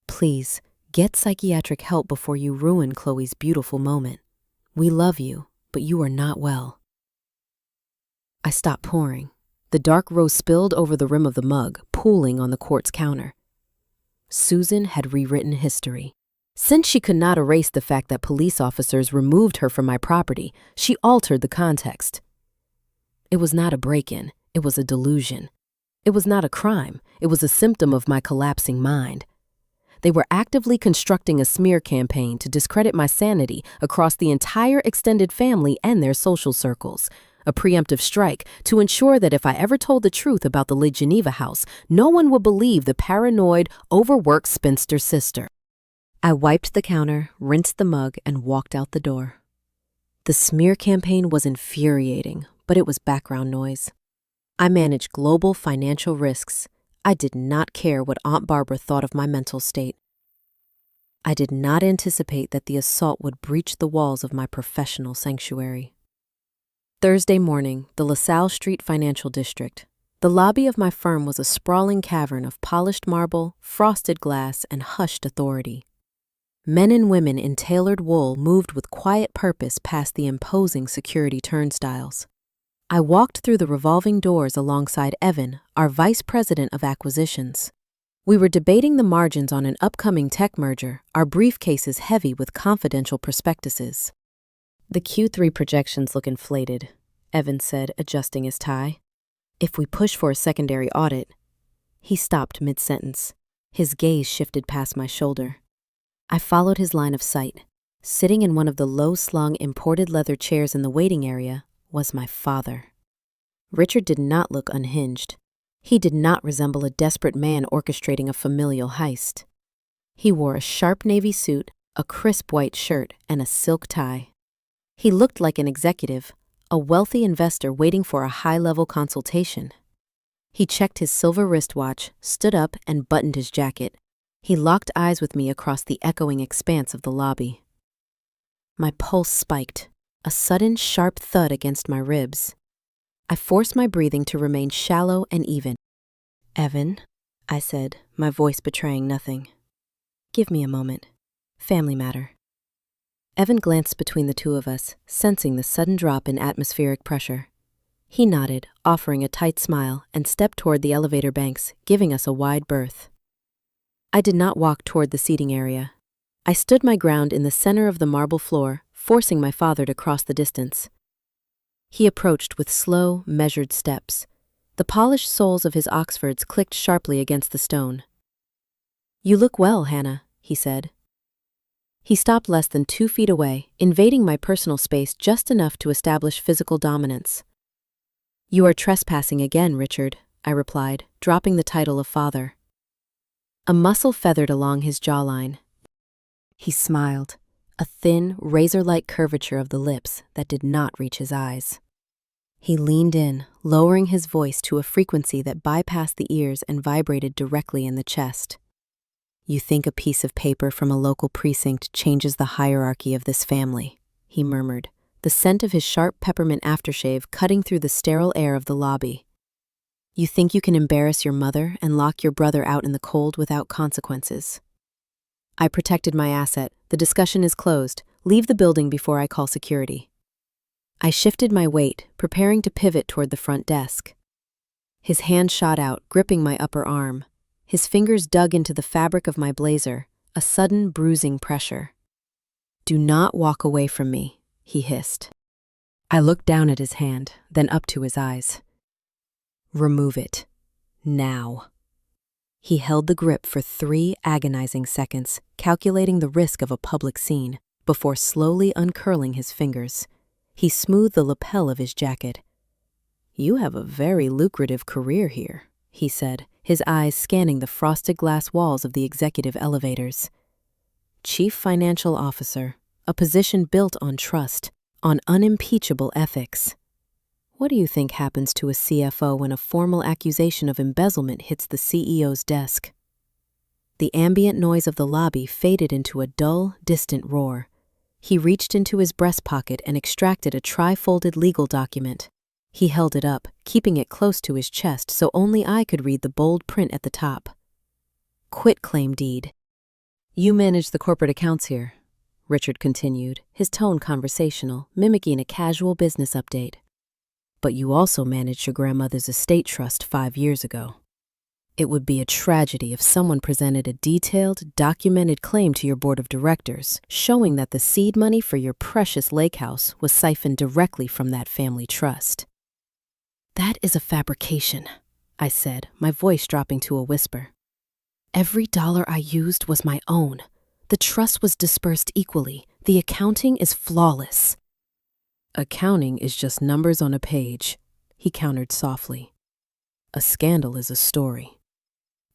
Please, get psychiatric help before you ruin Chloe's beautiful moment. We love you, but you are not well." I stopped pouring. The dark rose spilled over the rim of the mug, pooling on the quartz counter. Susan had rewritten history. Since she could not erase the fact that police officers removed her from my property, she altered the context. It was not a break-in, it was a delusion. It was not a crime, it was a symptom of my collapsing mind. They were actively constructing a smear campaign to discredit my sanity across the entire extended family and their social circles. A preemptive strike to ensure that if I ever told the truth about the Lake Geneva house, no one would believe the paranoid, overworked spinster sister. I wiped the counter, rinsed the mug, and walked out the door. The smear campaign was infuriating, but it was background noise. I managed global financial risks. I did not care what Aunt Barbara thought of my mental state. I did not anticipate that the assault would breach the walls of my professional sanctuary. Thursday morning, the LaSalle Street Financial District. The lobby of my firm was a sprawling cavern of polished marble, frosted glass, and hushed authority. Men and women in tailored wool moved with quiet purpose past the imposing security turnstiles. I walked through the revolving doors alongside Evan, our vice president of acquisitions. We were debating the margins on an upcoming tech merger, our briefcases heavy with confidential prospectuses. "The Q3 projections look inflated," Evan said, adjusting his tie. "If we push for a secondary audit—" He stopped mid-sentence. His gaze shifted past my shoulder. I followed his line of sight. Sitting in one of the low-slung imported leather chairs in the waiting area was my father. Richard did not look unhinged. He did not resemble a desperate man orchestrating a familial heist. He wore a sharp navy suit, a crisp white shirt, and a silk tie. He looked like an executive, a wealthy investor waiting for a high-level consultation. He checked his silver wristwatch, stood up, and buttoned his jacket. He locked eyes with me across the echoing expanse of the lobby. My pulse spiked, a sudden sharp thud against my ribs. I forced my breathing to remain shallow and even. "Evan," I said, my voice betraying nothing. "Give me a moment. Family matter." Evan glanced between the two of us, sensing the sudden drop in atmospheric pressure. He nodded, offering a tight smile, and stepped toward the elevator banks, giving us a wide berth. I did not walk toward the seating area. I stood my ground in the center of the marble floor, forcing my father to cross the distance. He approached with slow, measured steps. The polished soles of his Oxfords clicked sharply against the stone. "You look well, Hannah," he said. He stopped less than 2 feet away, invading my personal space just enough to establish physical dominance. "You are trespassing again, Richard," I replied, dropping the title of father. A muscle feathered along his jawline. He smiled, a thin, razor-like curvature of the lips that did not reach his eyes. He leaned in, lowering his voice to a frequency that bypassed the ears and vibrated directly in the chest. "You think a piece of paper from a local precinct changes the hierarchy of this family," he murmured, the scent of his sharp peppermint aftershave cutting through the sterile air of the lobby. "You think you can embarrass your mother and lock your brother out in the cold without consequences." I protected my asset. "The discussion is closed. Leave the building before I call security." I shifted my weight, preparing to pivot toward the front desk. His hand shot out, gripping my upper arm. His fingers dug into the fabric of my blazer, a sudden bruising pressure. "Do not walk away from me," he hissed. I looked down at his hand, then up to his eyes. "Remove it. Now." He held the grip for 3 agonizing seconds, calculating the risk of a public scene, before slowly uncurling his fingers. He smoothed the lapel of his jacket. "You have a very lucrative career here," he said, his eyes scanning the frosted glass walls of the executive elevators. "Chief Financial Officer, a position built on trust, on unimpeachable ethics. What do you think happens to a CFO when a formal accusation of embezzlement hits the CEO's desk?" The ambient noise of the lobby faded into a dull, distant roar. He reached into his breast pocket and extracted a tri-folded legal document. He held it up, keeping it close to his chest so only I could read the bold print at the top. "Quitclaim deed." "You manage the corporate accounts here," Richard continued, his tone conversational, mimicking a casual business update. "But you also managed your grandmother's estate trust 5 years ago. It would be a tragedy if someone presented a detailed, documented claim to your board of directors, showing that the seed money for your precious lake house was siphoned directly from that family trust." "That is a fabrication," I said, my voice dropping to a whisper. "Every dollar I used was my own. The trust was dispersed equally. The accounting is flawless." "Accounting is just numbers on a page," he countered softly. "A scandal is a story.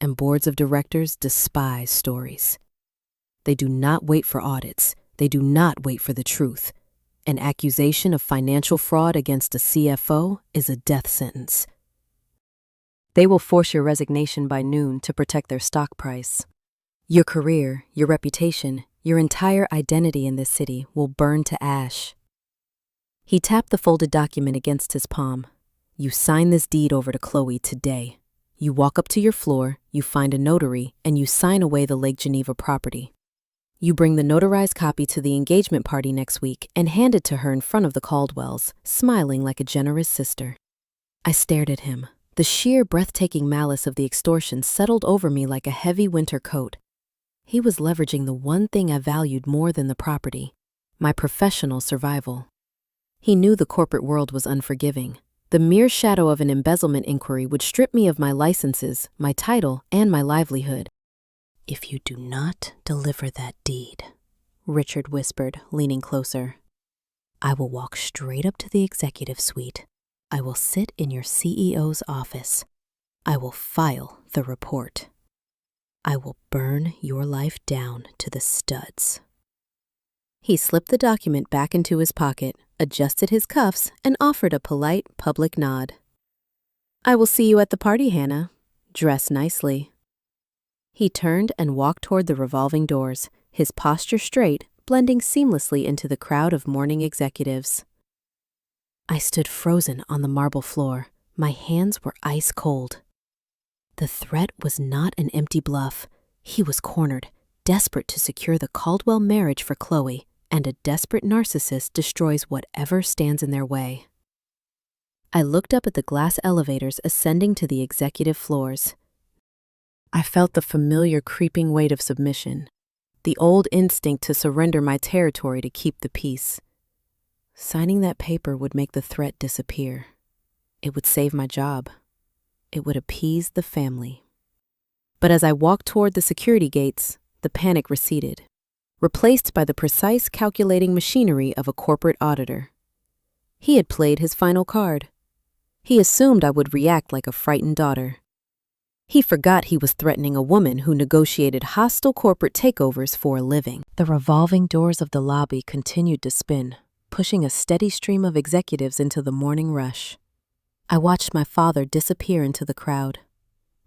And boards of directors despise stories. They do not wait for audits. They do not wait for the truth. An accusation of financial fraud against a CFO is a death sentence. They will force your resignation by noon to protect their stock price." Your career, your reputation, your entire identity in this city will burn to ash. He tapped the folded document against his palm. You sign this deed over to Chloe today. You walk up to your floor, you find a notary, and you sign away the Lake Geneva property. You bring the notarized copy to the engagement party next week and hand it to her in front of the Caldwells, smiling like a generous sister. I stared at him. The sheer, breathtaking malice of the extortion settled over me like a heavy winter coat. He was leveraging the one thing I valued more than the property, my professional survival. He knew the corporate world was unforgiving. The mere shadow of an embezzlement inquiry would strip me of my licenses, my title, and my livelihood. If you do not deliver that deed, Richard whispered, leaning closer, I will walk straight up to the executive suite. I will sit in your CEO's office. I will file the report. I will burn your life down to the studs. He slipped the document back into his pocket, adjusted his cuffs, and offered a polite public nod. I will see you at the party, Hannah. Dress nicely. He turned and walked toward the revolving doors, his posture straight, blending seamlessly into the crowd of morning executives. I stood frozen on the marble floor. My hands were ice cold. The threat was not an empty bluff. He was cornered, desperate to secure the Caldwell marriage for Chloe, and a desperate narcissist destroys whatever stands in their way. I looked up at the glass elevators ascending to the executive floors. I felt the familiar creeping weight of submission, the old instinct to surrender my territory to keep the peace. Signing that paper would make the threat disappear. It would save my job. It would appease the family. But as I walked toward the security gates, the panic receded, replaced by the precise calculating machinery of a corporate auditor. He had played his final card. He assumed I would react like a frightened daughter. He forgot he was threatening a woman who negotiated hostile corporate takeovers for a living. The revolving doors of the lobby continued to spin, pushing a steady stream of executives into the morning rush. I watched my father disappear into the crowd.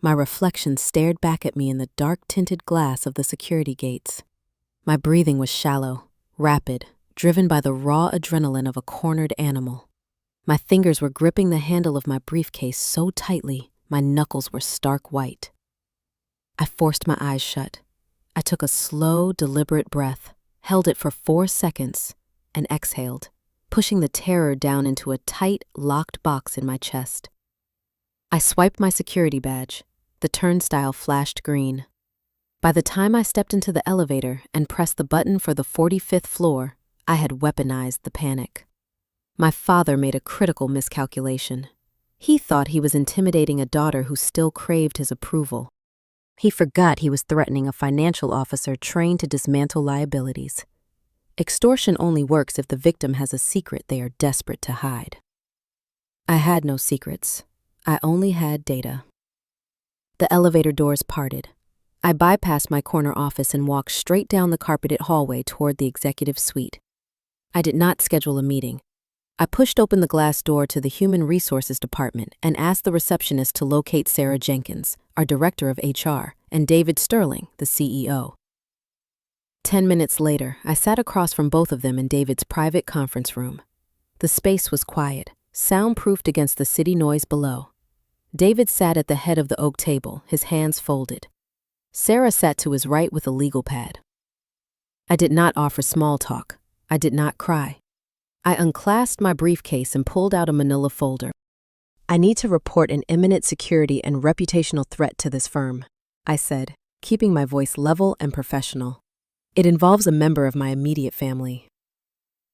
My reflection stared back at me in the dark-tinted glass of the security gates. My breathing was shallow, rapid, driven by the raw adrenaline of a cornered animal. My fingers were gripping the handle of my briefcase so tightly, my knuckles were stark white. I forced my eyes shut. I took a slow, deliberate breath, held it for 4 seconds, and exhaled, pushing the terror down into a tight, locked box in my chest. I swiped my security badge. The turnstile flashed green. By the time I stepped into the elevator and pressed the button for the 45th floor, I had weaponized the panic. My father made a critical miscalculation. He thought he was intimidating a daughter who still craved his approval. He forgot he was threatening a financial officer trained to dismantle liabilities. Extortion only works if the victim has a secret they are desperate to hide. I had no secrets. I only had data. The elevator doors parted. I bypassed my corner office and walked straight down the carpeted hallway toward the executive suite. I did not schedule a meeting. I pushed open the glass door to the Human Resources Department and asked the receptionist to locate Sarah Jenkins, our director of HR, and David Sterling, the CEO. 10 minutes later, I sat across from both of them in David's private conference room. The space was quiet, soundproofed against the city noise below. David sat at the head of the oak table, his hands folded. Sarah sat to his right with a legal pad. I did not offer small talk. I did not cry. I unclasped my briefcase and pulled out a manila folder. I need to report an imminent security and reputational threat to this firm, I said, keeping my voice level and professional. It involves a member of my immediate family.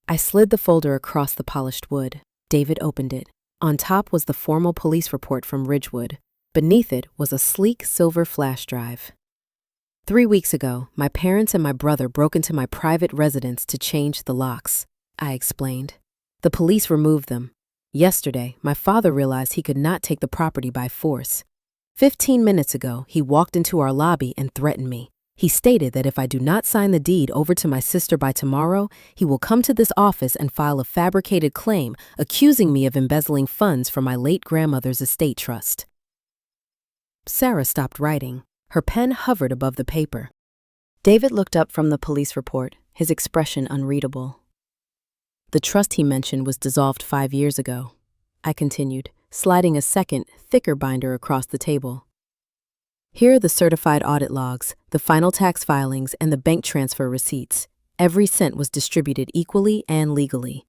I slid the folder across the polished wood. David opened it. On top was the formal police report from Ridgewood. Beneath it was a sleek silver flash drive. 3 weeks ago, my parents and my brother broke into my private residence to change the locks, I explained. The police removed them. Yesterday, my father realized he could not take the property by force. 15 minutes ago, he walked into our lobby and threatened me. He stated that if I do not sign the deed over to my sister by tomorrow, he will come to this office and file a fabricated claim accusing me of embezzling funds from my late grandmother's estate trust. Sarah stopped writing. Her pen hovered above the paper. David looked up from the police report, his expression unreadable. The trust he mentioned was dissolved 5 years ago, I continued, sliding a second, thicker binder across the table. Here are the certified audit logs, the final tax filings, and the bank transfer receipts. Every cent was distributed equally and legally.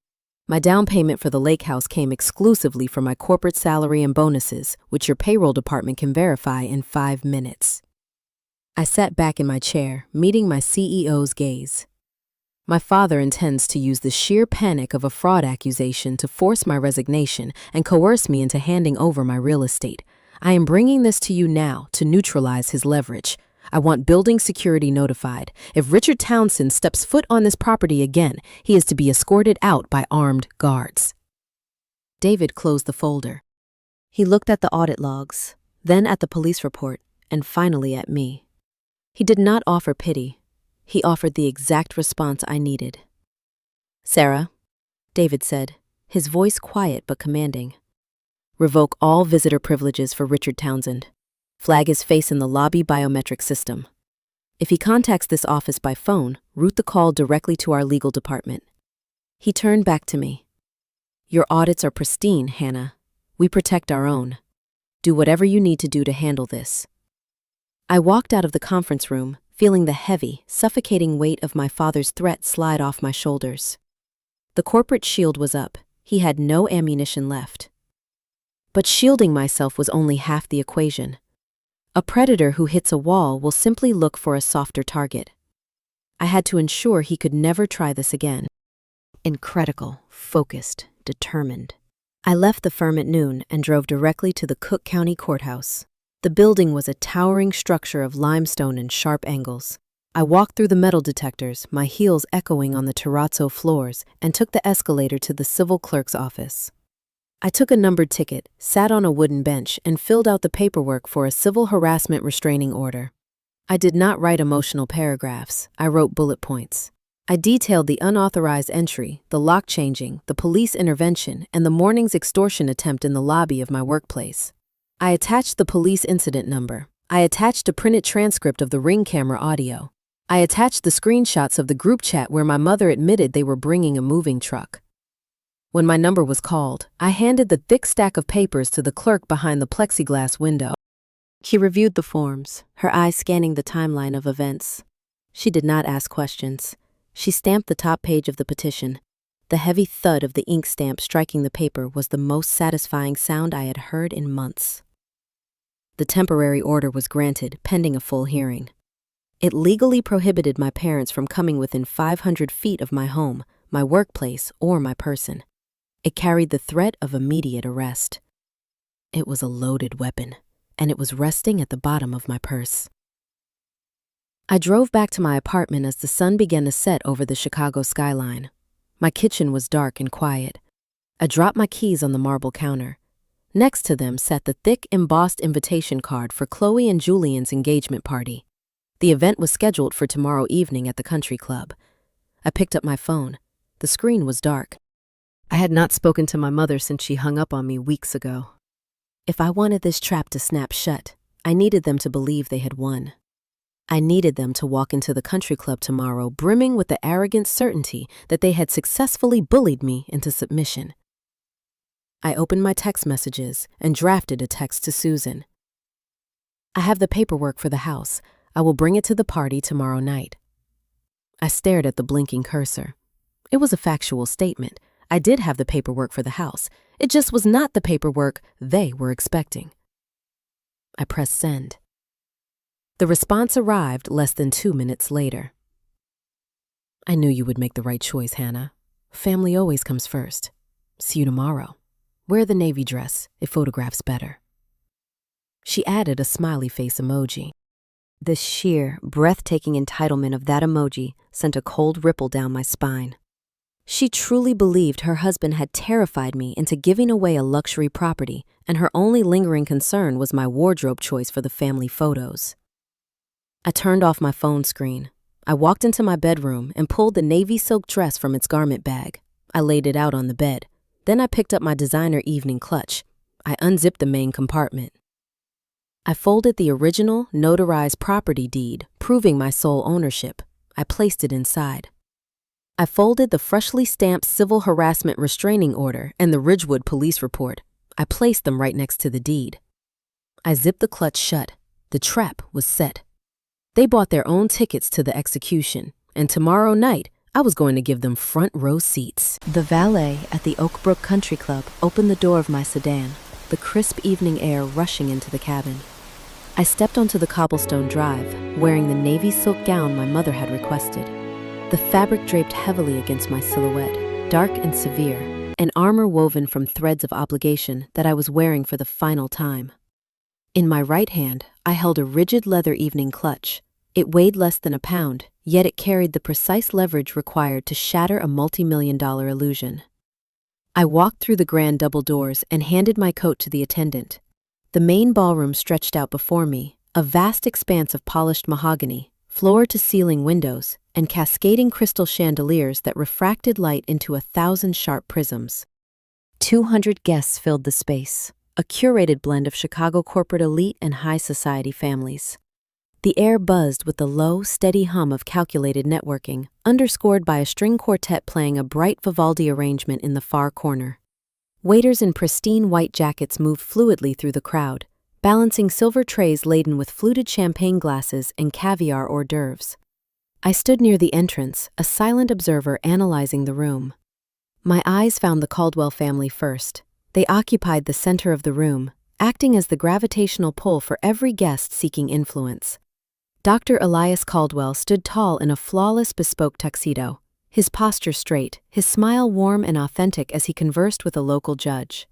My down payment for the lake house came exclusively from my corporate salary and bonuses, which your payroll department can verify in 5 minutes. I sat back in my chair, meeting my CEO's gaze. My father intends to use the sheer panic of a fraud accusation to force my resignation and coerce me into handing over my real estate. I am bringing this to you now to neutralize his leverage. I want building security notified. If Richard Townsend steps foot on this property again, he is to be escorted out by armed guards. David closed the folder. He looked at the audit logs, then at the police report, and finally at me. He did not offer pity. He offered the exact response I needed. "Sarah," David said, his voice quiet but commanding. "Revoke all visitor privileges for Richard Townsend. Flag his face in the lobby biometric system. If he contacts this office by phone, route the call directly to our legal department." He turned back to me. "Your audits are pristine, Hannah. We protect our own. Do whatever you need to do to handle this." I walked out of the conference room, feeling the heavy, suffocating weight of my father's threat slide off my shoulders. The corporate shield was up. He had no ammunition left. But shielding myself was only half the equation. A predator who hits a wall will simply look for a softer target. I had to ensure he could never try this again. Incredible, focused, determined. I left the firm at noon and drove directly to the Cook County Courthouse. The building was a towering structure of limestone and sharp angles. I walked through the metal detectors, my heels echoing on the terrazzo floors, and took the escalator to the civil clerk's office. I took a numbered ticket, sat on a wooden bench, and filled out the paperwork for a civil harassment restraining order. I did not write emotional paragraphs. I wrote bullet points. I detailed the unauthorized entry, the lock changing, the police intervention, and the morning's extortion attempt in the lobby of my workplace. I attached the police incident number. I attached a printed transcript of the Ring camera audio. I attached the screenshots of the group chat where my mother admitted they were bringing a moving truck. When my number was called, I handed the thick stack of papers to the clerk behind the plexiglass window. She reviewed the forms, her eyes scanning the timeline of events. She did not ask questions. She stamped the top page of the petition. The heavy thud of the ink stamp striking the paper was the most satisfying sound I had heard in months. The temporary order was granted, pending a full hearing. It legally prohibited my parents from coming within 500 feet of my home, my workplace, or my person. It carried the threat of immediate arrest. It was a loaded weapon, and it was resting at the bottom of my purse. I drove back to my apartment as the sun began to set over the Chicago skyline. My kitchen was dark and quiet. I dropped my keys on the marble counter. Next to them sat the thick, embossed invitation card for Chloe and Julian's engagement party. The event was scheduled for tomorrow evening at the country club. I picked up my phone. The screen was dark. I had not spoken to my mother since she hung up on me weeks ago. If I wanted this trap to snap shut, I needed them to believe they had won. I needed them to walk into the country club tomorrow brimming with the arrogant certainty that they had successfully bullied me into submission. I opened my text messages and drafted a text to Susan. "I have the paperwork for the house. I will bring it to the party tomorrow night." I stared at the blinking cursor. It was a factual statement. I did have the paperwork for the house. It just was not the paperwork they were expecting. I pressed send. The response arrived less than 2 minutes later. "I knew you would make the right choice, Hannah. Family always comes first. See you tomorrow. Wear the navy dress. It photographs better." She added a smiley face emoji. The sheer, breathtaking entitlement of that emoji sent a cold ripple down my spine. She truly believed her husband had terrified me into giving away a luxury property, and her only lingering concern was my wardrobe choice for the family photos. I turned off my phone screen. I walked into my bedroom and pulled the navy silk dress from its garment bag. I laid it out on the bed. Then I picked up my designer evening clutch. I unzipped the main compartment. I folded the original, notarized property deed, proving my sole ownership. I placed it inside. I folded the freshly stamped civil harassment restraining order and the Ridgewood police report. I placed them right next to the deed. I zipped the clutch shut. The trap was set. They bought their own tickets to the execution, and tomorrow night, I was going to give them front row seats. The valet at the Oakbrook Country Club opened the door of my sedan, the crisp evening air rushing into the cabin. I stepped onto the cobblestone drive, wearing the navy silk gown my mother had requested. The fabric draped heavily against my silhouette, dark and severe, an armor woven from threads of obligation that I was wearing for the final time. In my right hand, I held a rigid leather evening clutch. It weighed less than a pound, yet it carried the precise leverage required to shatter a multi-million-dollar illusion. I walked through the grand double doors and handed my coat to the attendant. The main ballroom stretched out before me, a vast expanse of polished mahogany, floor-to-ceiling windows, and cascading crystal chandeliers that refracted light into 1,000 sharp prisms. 200 guests filled the space, a curated blend of Chicago corporate elite and high society families. The air buzzed with the low, steady hum of calculated networking, underscored by a string quartet playing a bright Vivaldi arrangement in the far corner. Waiters in pristine white jackets moved fluidly through the crowd, balancing silver trays laden with fluted champagne glasses and caviar hors d'oeuvres. I stood near the entrance, a silent observer analyzing the room. My eyes found the Caldwell family first. They occupied the center of the room, acting as the gravitational pull for every guest seeking influence. Dr. Elias Caldwell stood tall in a flawless bespoke tuxedo, his posture straight, his smile warm and authentic as he conversed with a local judge.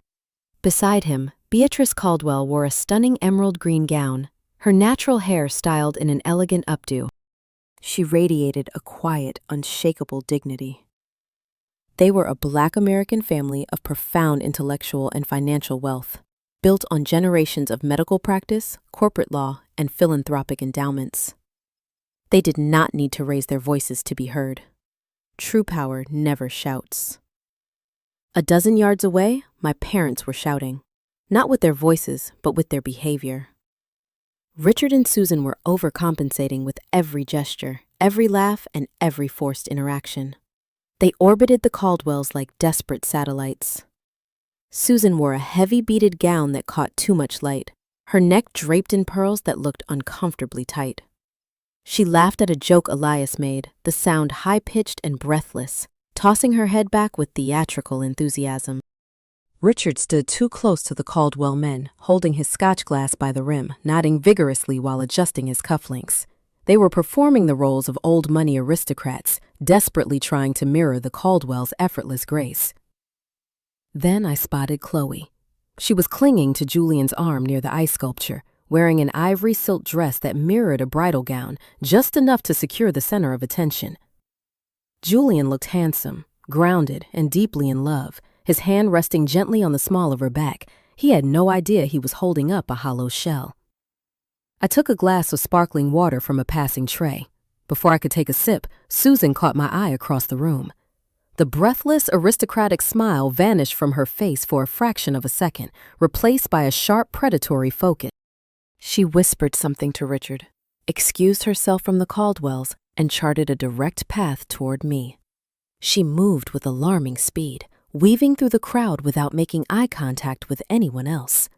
Beside him, Beatrice Caldwell wore a stunning emerald green gown, her natural hair styled in an elegant updo. She radiated a quiet, unshakable dignity. They were a Black American family of profound intellectual and financial wealth, built on generations of medical practice, corporate law, and philanthropic endowments. They did not need to raise their voices to be heard. True power never shouts. A dozen yards away, my parents were shouting, not with their voices, but with their behavior. Richard and Susan were overcompensating with every gesture, every laugh, and every forced interaction. They orbited the Caldwells like desperate satellites. Susan wore a heavy beaded gown that caught too much light, her neck draped in pearls that looked uncomfortably tight. She laughed at a joke Elias made, the sound high-pitched and breathless, tossing her head back with theatrical enthusiasm. Richard stood too close to the Caldwell men, holding his scotch glass by the rim, nodding vigorously while adjusting his cufflinks. They were performing the roles of old money aristocrats, desperately trying to mirror the Caldwells' effortless grace. Then I spotted Chloe. She was clinging to Julian's arm near the ice sculpture, wearing an ivory silk dress that mirrored a bridal gown, just enough to secure the center of attention. Julian looked handsome, grounded, and deeply in love, his hand resting gently on the small of her back. He had no idea he was holding up a hollow shell. I took a glass of sparkling water from a passing tray. Before I could take a sip, Susan caught my eye across the room. The breathless, aristocratic smile vanished from her face for a fraction of a second, replaced by a sharp, predatory focus. She whispered something to Richard, excused herself from the Caldwells, and charted a direct path toward me. She moved with alarming speed, weaving through the crowd without making eye contact with anyone else.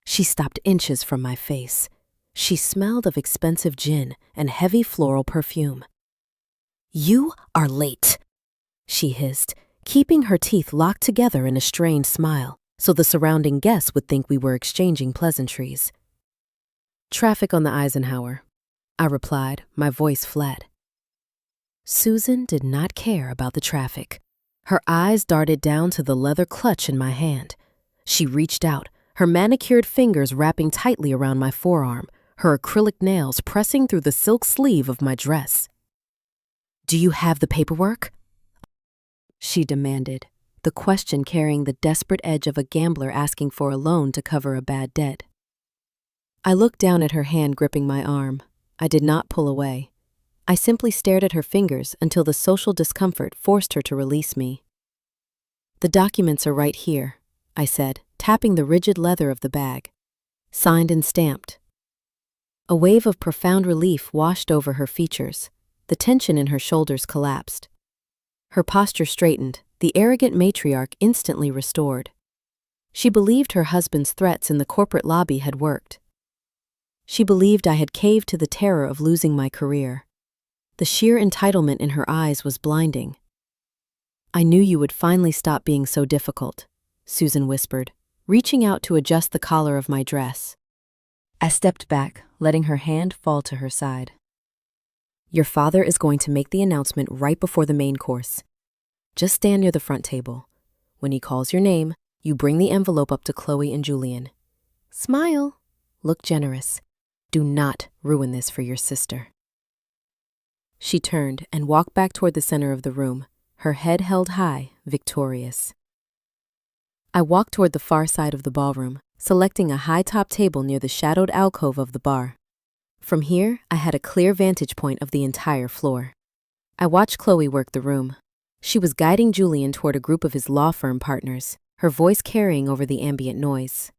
She stopped inches from my face. She smelled of expensive gin and heavy floral perfume. "You are late," she hissed, keeping her teeth locked together in a strained smile, so the surrounding guests would think we were exchanging pleasantries. "Traffic on the Eisenhower," I replied, my voice flat. Susan did not care about the traffic. Her eyes darted down to the leather clutch in my hand. She reached out, her manicured fingers wrapping tightly around my forearm, her acrylic nails pressing through the silk sleeve of my dress. "Do you have the paperwork?" she demanded, the question carrying the desperate edge of a gambler asking for a loan to cover a bad debt. I looked down at her hand gripping my arm. I did not pull away. I simply stared at her fingers until the social discomfort forced her to release me. "The documents are right here," I said, tapping the rigid leather of the bag. Signed and stamped. A wave of profound relief washed over her features. The tension in her shoulders collapsed. Her posture straightened, the arrogant matriarch instantly restored. She believed her husband's threats in the corporate lobby had worked. She believed I had caved to the terror of losing my career. The sheer entitlement in her eyes was blinding. "I knew you would finally stop being so difficult," Susan whispered, reaching out to adjust the collar of my dress. I stepped back, letting her hand fall to her side. "Your father is going to make the announcement right before the main course. Just stand near the front table. When he calls your name, you bring the envelope up to Chloe and Julian. Smile. Look generous. Do not ruin this for your sister." She turned and walked back toward the center of the room, her head held high, victorious. I walked toward the far side of the ballroom, selecting a high-top table near the shadowed alcove of the bar. From here, I had a clear vantage point of the entire floor. I watched Chloe work the room. She was guiding Julian toward a group of his law firm partners, her voice carrying over the ambient noise.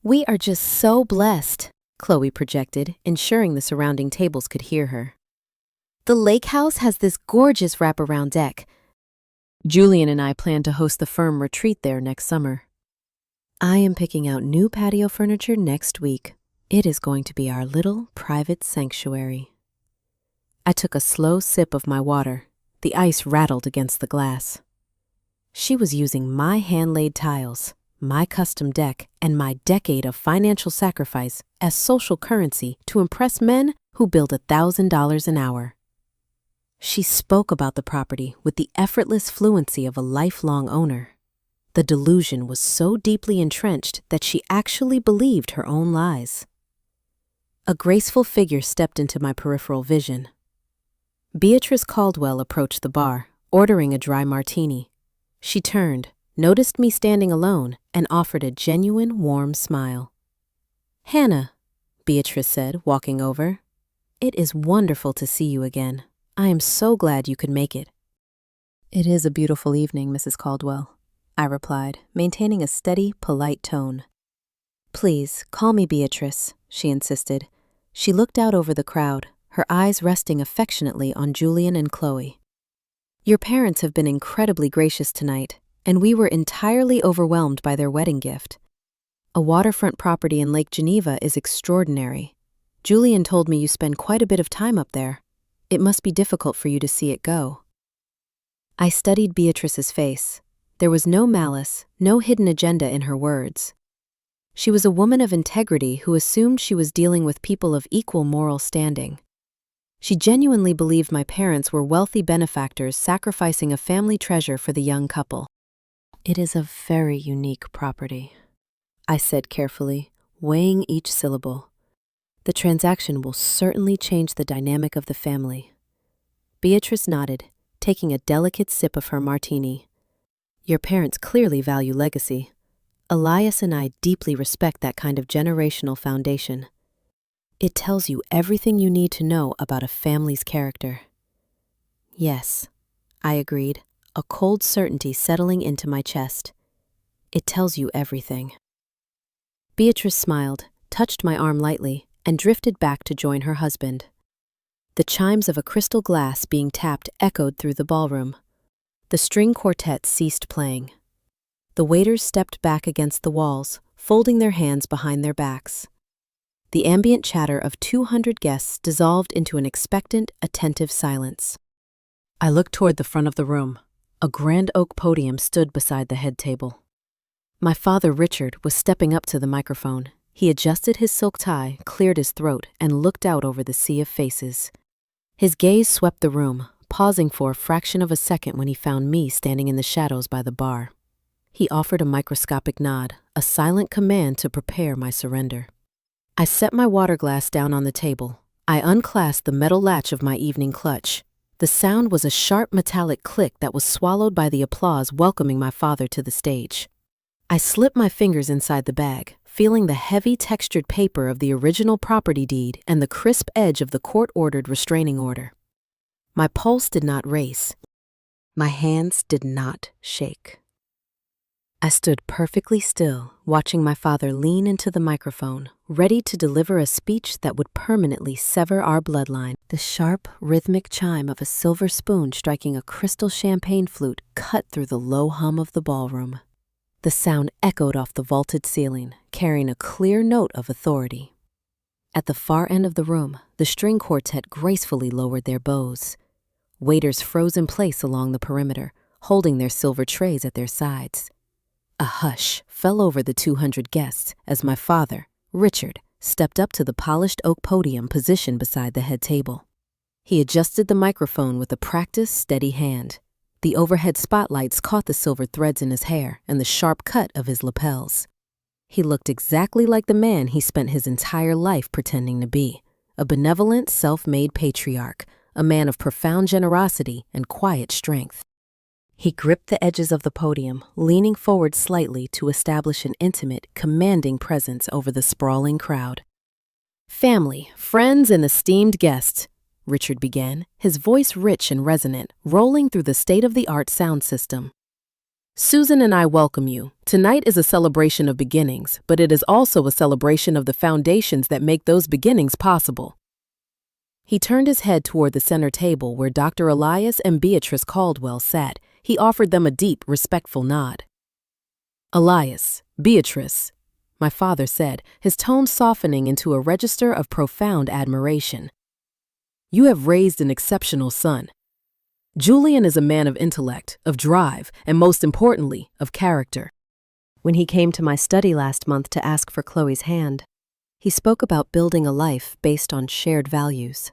"We are just so blessed," Chloe projected, ensuring the surrounding tables could hear her. "The lake house has this gorgeous wraparound deck. Julian and I plan to host the firm retreat there next summer. I am picking out new patio furniture next week. It is going to be our little private sanctuary." I took a slow sip of my water. The ice rattled against the glass. She was using my hand-laid tiles, my custom deck, and my decade of financial sacrifice as social currency to impress men who billed $1,000 an hour. She spoke about the property with the effortless fluency of a lifelong owner. The delusion was so deeply entrenched that she actually believed her own lies. A graceful figure stepped into my peripheral vision. Beatrice Caldwell approached the bar, ordering a dry martini. She turned, noticed me standing alone, and offered a genuine, warm smile. "Hannah," Beatrice said, walking over, "it is wonderful to see you again. I am so glad you could make it." "It is a beautiful evening, Mrs. Caldwell," I replied, maintaining a steady, polite tone. "Please, call me Beatrice," she insisted. She looked out over the crowd, her eyes resting affectionately on Julian and Chloe. "Your parents have been incredibly gracious tonight, and we were entirely overwhelmed by their wedding gift. A waterfront property in Lake Geneva is extraordinary. Julian told me you spend quite a bit of time up there. It must be difficult for you to see it go." I studied Beatrice's face. There was no malice, no hidden agenda in her words. She was a woman of integrity who assumed she was dealing with people of equal moral standing. She genuinely believed my parents were wealthy benefactors sacrificing a family treasure for the young couple. "It is a very unique property," I said carefully, weighing each syllable. "The transaction will certainly change the dynamic of the family." Beatrice nodded, taking a delicate sip of her martini. "Your parents clearly value legacy. Elias and I deeply respect that kind of generational foundation. It tells you everything you need to know about a family's character." "Yes," I agreed, a cold certainty settling into my chest. "It tells you everything." Beatrice smiled, touched my arm lightly, and drifted back to join her husband. The chimes of a crystal glass being tapped echoed through the ballroom. The string quartet ceased playing. The waiters stepped back against the walls, folding their hands behind their backs. The ambient chatter of 200 guests dissolved into an expectant, attentive silence. I looked toward the front of the room. A grand oak podium stood beside the head table. My father, Richard, was stepping up to the microphone. He adjusted his silk tie, cleared his throat, and looked out over the sea of faces. His gaze swept the room, pausing for a fraction of a second when he found me standing in the shadows by the bar. He offered a microscopic nod, a silent command to prepare my surrender. I set my water glass down on the table. I unclasped the metal latch of my evening clutch. The sound was a sharp metallic click that was swallowed by the applause welcoming my father to the stage. I slipped my fingers inside the bag, feeling the heavy textured paper of the original property deed and the crisp edge of the court-ordered restraining order. My pulse did not race. My hands did not shake. I stood perfectly still, watching my father lean into the microphone, ready to deliver a speech that would permanently sever our bloodline. The sharp, rhythmic chime of a silver spoon striking a crystal champagne flute cut through the low hum of the ballroom. The sound echoed off the vaulted ceiling, carrying a clear note of authority. At the far end of the room, the string quartet gracefully lowered their bows. Waiters froze in place along the perimeter, holding their silver trays at their sides. A hush fell over the 200 guests as my father, Richard, stepped up to the polished oak podium positioned beside the head table. He adjusted the microphone with a practiced, steady hand. The overhead spotlights caught the silver threads in his hair and the sharp cut of his lapels. He looked exactly like the man he spent his entire life pretending to be, a benevolent, self-made patriarch, a man of profound generosity and quiet strength. He gripped the edges of the podium, leaning forward slightly to establish an intimate, commanding presence over the sprawling crowd. "Family, friends, and esteemed guests," Richard began, his voice rich and resonant, rolling through the state-of-the-art sound system. "Susan and I welcome you. Tonight is a celebration of beginnings, but it is also a celebration of the foundations that make those beginnings possible." He turned his head toward the center table where Dr. Elias and Beatrice Caldwell sat. He offered them a deep, respectful nod. "Elias, Beatrice," my father said, his tone softening into a register of profound admiration. "You have raised an exceptional son. Julian is a man of intellect, of drive, and most importantly, of character." When he came to my study last month to ask for Chloe's hand, he spoke about building a life based on shared values.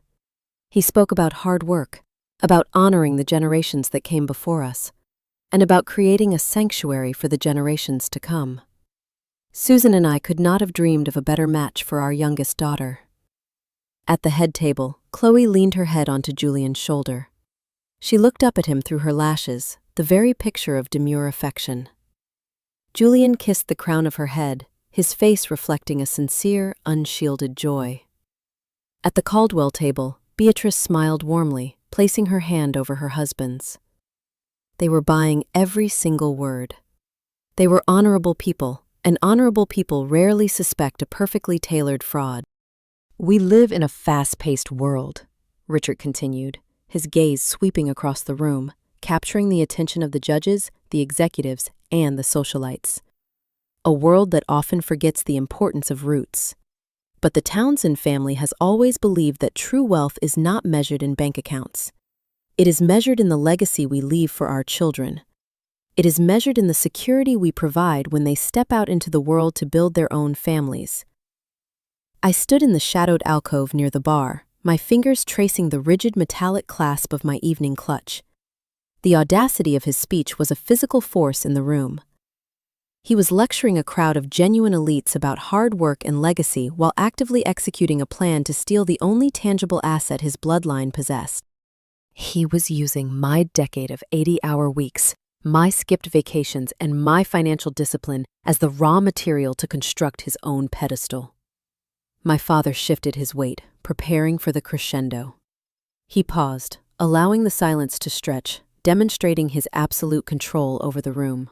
He spoke about hard work, about honoring the generations that came before us, and about creating a sanctuary for the generations to come. Susan and I could not have dreamed of a better match for our youngest daughter. At the head table, Chloe leaned her head onto Julian's shoulder. She looked up at him through her lashes, the very picture of demure affection. Julian kissed the crown of her head, his face reflecting a sincere, unshielded joy. At the Caldwell table, Beatrice smiled warmly, placing her hand over her husband's. They were buying every single word. They were honorable people, and honorable people rarely suspect a perfectly tailored fraud. "We live in a fast-paced world," Richard continued, his gaze sweeping across the room, capturing the attention of the judges, the executives, and the socialites. "A world that often forgets the importance of roots. But the Townsend family has always believed that true wealth is not measured in bank accounts. It is measured in the legacy we leave for our children. It is measured in the security we provide when they step out into the world to build their own families." I stood in the shadowed alcove near the bar, my fingers tracing the rigid metallic clasp of my evening clutch. The audacity of his speech was a physical force in the room. He was lecturing a crowd of genuine elites about hard work and legacy while actively executing a plan to steal the only tangible asset his bloodline possessed. He was using my decade of 80-hour weeks, my skipped vacations, and my financial discipline as the raw material to construct his own pedestal. My father shifted his weight, preparing for the crescendo. He paused, allowing the silence to stretch, demonstrating his absolute control over the room.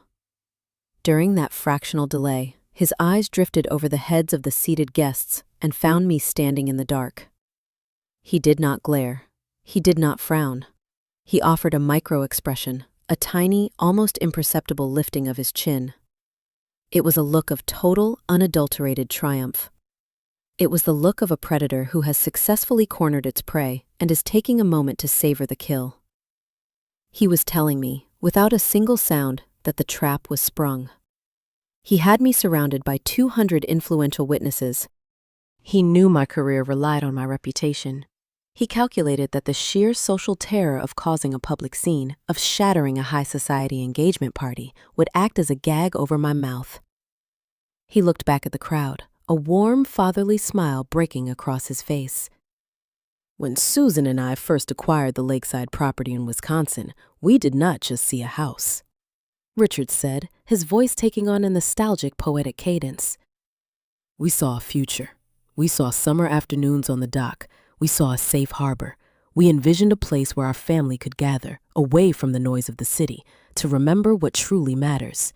During that fractional delay, his eyes drifted over the heads of the seated guests and found me standing in the dark. He did not glare. He did not frown. He offered a micro-expression, a tiny, almost imperceptible lifting of his chin. It was a look of total, unadulterated triumph. It was the look of a predator who has successfully cornered its prey and is taking a moment to savor the kill. He was telling me, without a single sound, that the trap was sprung. He had me surrounded by 200 influential witnesses. He knew my career relied on my reputation. He calculated that the sheer social terror of causing a public scene, of shattering a high society engagement party, would act as a gag over my mouth. He looked back at the crowd, a warm, fatherly smile breaking across his face. "When Susan and I first acquired the lakeside property in Wisconsin, we did not just see a house," Richard said, his voice taking on a nostalgic, poetic cadence. "We saw a future. We saw summer afternoons on the dock. We saw a safe harbor. We envisioned a place where our family could gather, away from the noise of the city, to remember what truly matters."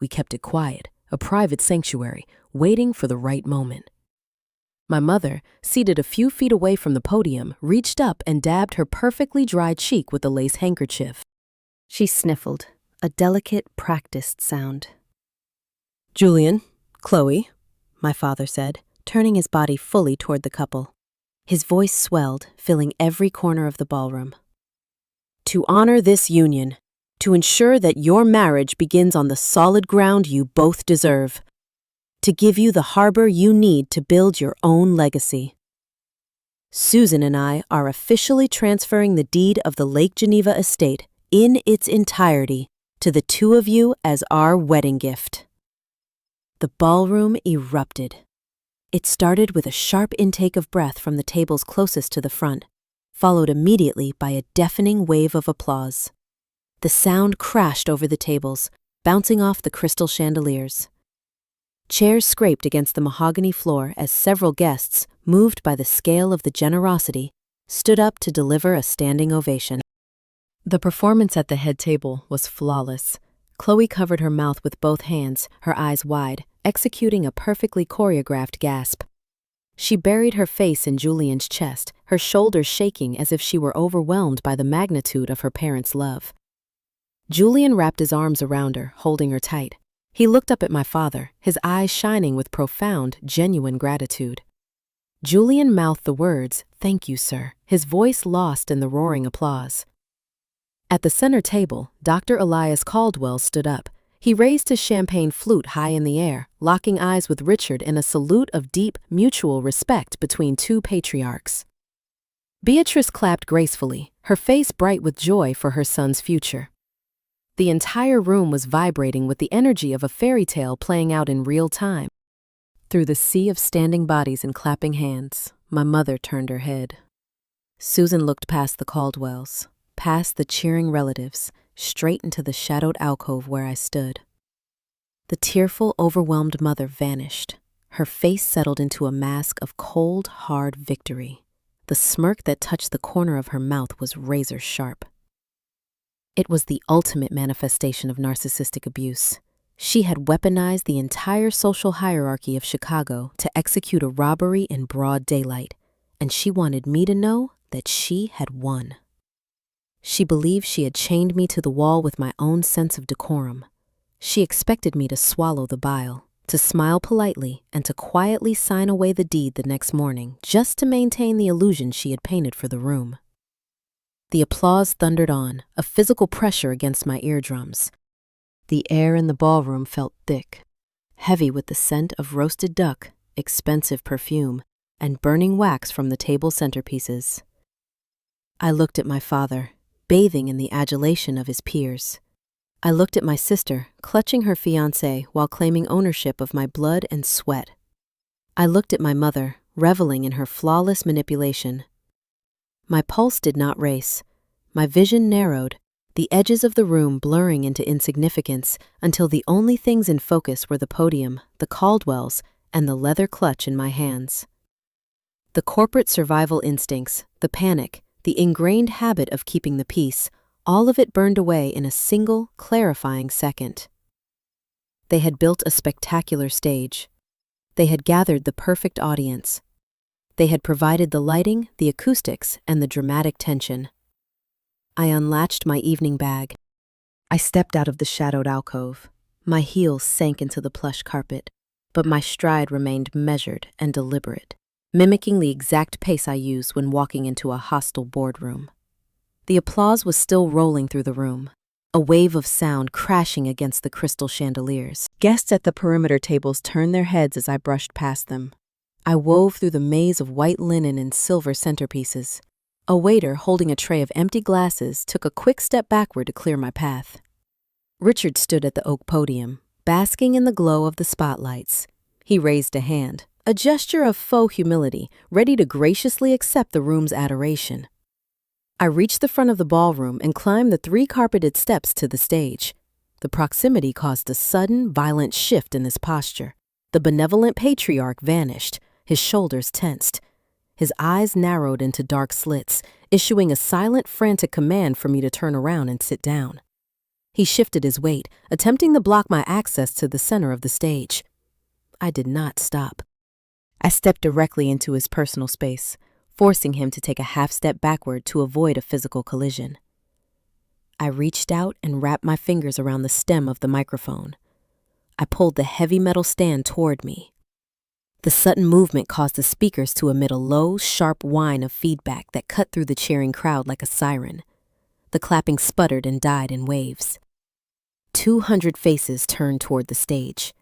We kept it quiet, a private sanctuary, waiting for the right moment. My mother, seated a few feet away from the podium, reached up and dabbed her perfectly dry cheek with a lace handkerchief. She sniffled, a delicate, practiced sound. "Julian, Chloe," my father said, turning his body fully toward the couple. His voice swelled, filling every corner of the ballroom. "To honor this union, to ensure that your marriage begins on the solid ground you both deserve, to give you the harbor you need to build your own legacy. Susan and I are officially transferring the deed of the Lake Geneva estate in its entirety to the two of you as our wedding gift." The ballroom erupted. It started with a sharp intake of breath from the tables closest to the front, followed immediately by a deafening wave of applause. The sound crashed over the tables, bouncing off the crystal chandeliers. Chairs scraped against the mahogany floor as several guests, moved by the scale of the generosity, stood up to deliver a standing ovation. The performance at the head table was flawless. Chloe covered her mouth with both hands, her eyes wide, executing a perfectly choreographed gasp. She buried her face in Julian's chest, her shoulders shaking as if she were overwhelmed by the magnitude of her parents' love. Julian wrapped his arms around her, holding her tight. He looked up at my father, his eyes shining with profound, genuine gratitude. Julian mouthed the words, "Thank you, sir," his voice lost in the roaring applause. At the center table, Dr. Elias Caldwell stood up. He raised his champagne flute high in the air, locking eyes with Richard in a salute of deep, mutual respect between two patriarchs. Beatrice clapped gracefully, her face bright with joy for her son's future. The entire room was vibrating with the energy of a fairy tale playing out in real time. Through the sea of standing bodies and clapping hands, my mother turned her head. Susan looked past the Caldwells, past the cheering relatives, straight into the shadowed alcove where I stood. The tearful, overwhelmed mother vanished. Her face settled into a mask of cold, hard victory. The smirk that touched the corner of her mouth was razor sharp. It was the ultimate manifestation of narcissistic abuse. She had weaponized the entire social hierarchy of Chicago to execute a robbery in broad daylight, and she wanted me to know that she had won. She believed she had chained me to the wall with my own sense of decorum. She expected me to swallow the bile, to smile politely, and to quietly sign away the deed the next morning, just to maintain the illusion she had painted for the room. The applause thundered on, a physical pressure against my eardrums. The air in the ballroom felt thick, heavy with the scent of roasted duck, expensive perfume, and burning wax from the table centerpieces. I looked at my father, bathing in the adulation of his peers. I looked at my sister, clutching her fiancé while claiming ownership of my blood and sweat. I looked at my mother, reveling in her flawless manipulation. My pulse did not race. My vision narrowed, the edges of the room blurring into insignificance until the only things in focus were the podium, the Caldwells, and the leather clutch in my hands. The corporate survival instincts, the panic, the ingrained habit of keeping the peace, all of it burned away in a single, clarifying second. They had built a spectacular stage. They had gathered the perfect audience. They had provided the lighting, the acoustics, and the dramatic tension. I unlatched my evening bag. I stepped out of the shadowed alcove. My heels sank into the plush carpet, but my stride remained measured and deliberate, mimicking the exact pace I use when walking into a hostile boardroom. The applause was still rolling through the room, a wave of sound crashing against the crystal chandeliers. Guests at the perimeter tables turned their heads as I brushed past them. I wove through the maze of white linen and silver centerpieces. A waiter holding a tray of empty glasses took a quick step backward to clear my path. Richard stood at the oak podium, basking in the glow of the spotlights. He raised a hand, a gesture of faux humility, ready to graciously accept the room's adoration. I reached the front of the ballroom and climbed the 3 carpeted steps to the stage. The proximity caused a sudden, violent shift in his posture. The benevolent patriarch vanished, his shoulders tensed. His eyes narrowed into dark slits, issuing a silent, frantic command for me to turn around and sit down. He shifted his weight, attempting to block my access to the center of the stage. I did not stop. I stepped directly into his personal space, forcing him to take a half step backward to avoid a physical collision. I reached out and wrapped my fingers around the stem of the microphone. I pulled the heavy metal stand toward me. The sudden movement caused the speakers to emit a low, sharp whine of feedback that cut through the cheering crowd like a siren. The clapping sputtered and died in waves. 200 faces turned toward the stage.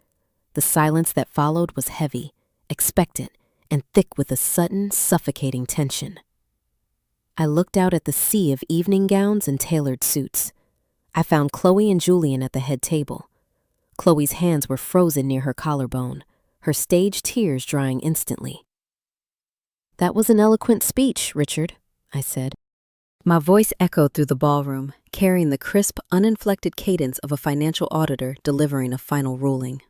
The silence that followed was heavy, expectant, and thick with a sudden, suffocating tension. I looked out at the sea of evening gowns and tailored suits. I found Chloe and Julian at the head table. Chloe's hands were frozen near her collarbone, her stage tears drying instantly. "That was an eloquent speech, Richard," I said. My voice echoed through the ballroom, carrying the crisp, uninflected cadence of a financial auditor delivering a final ruling.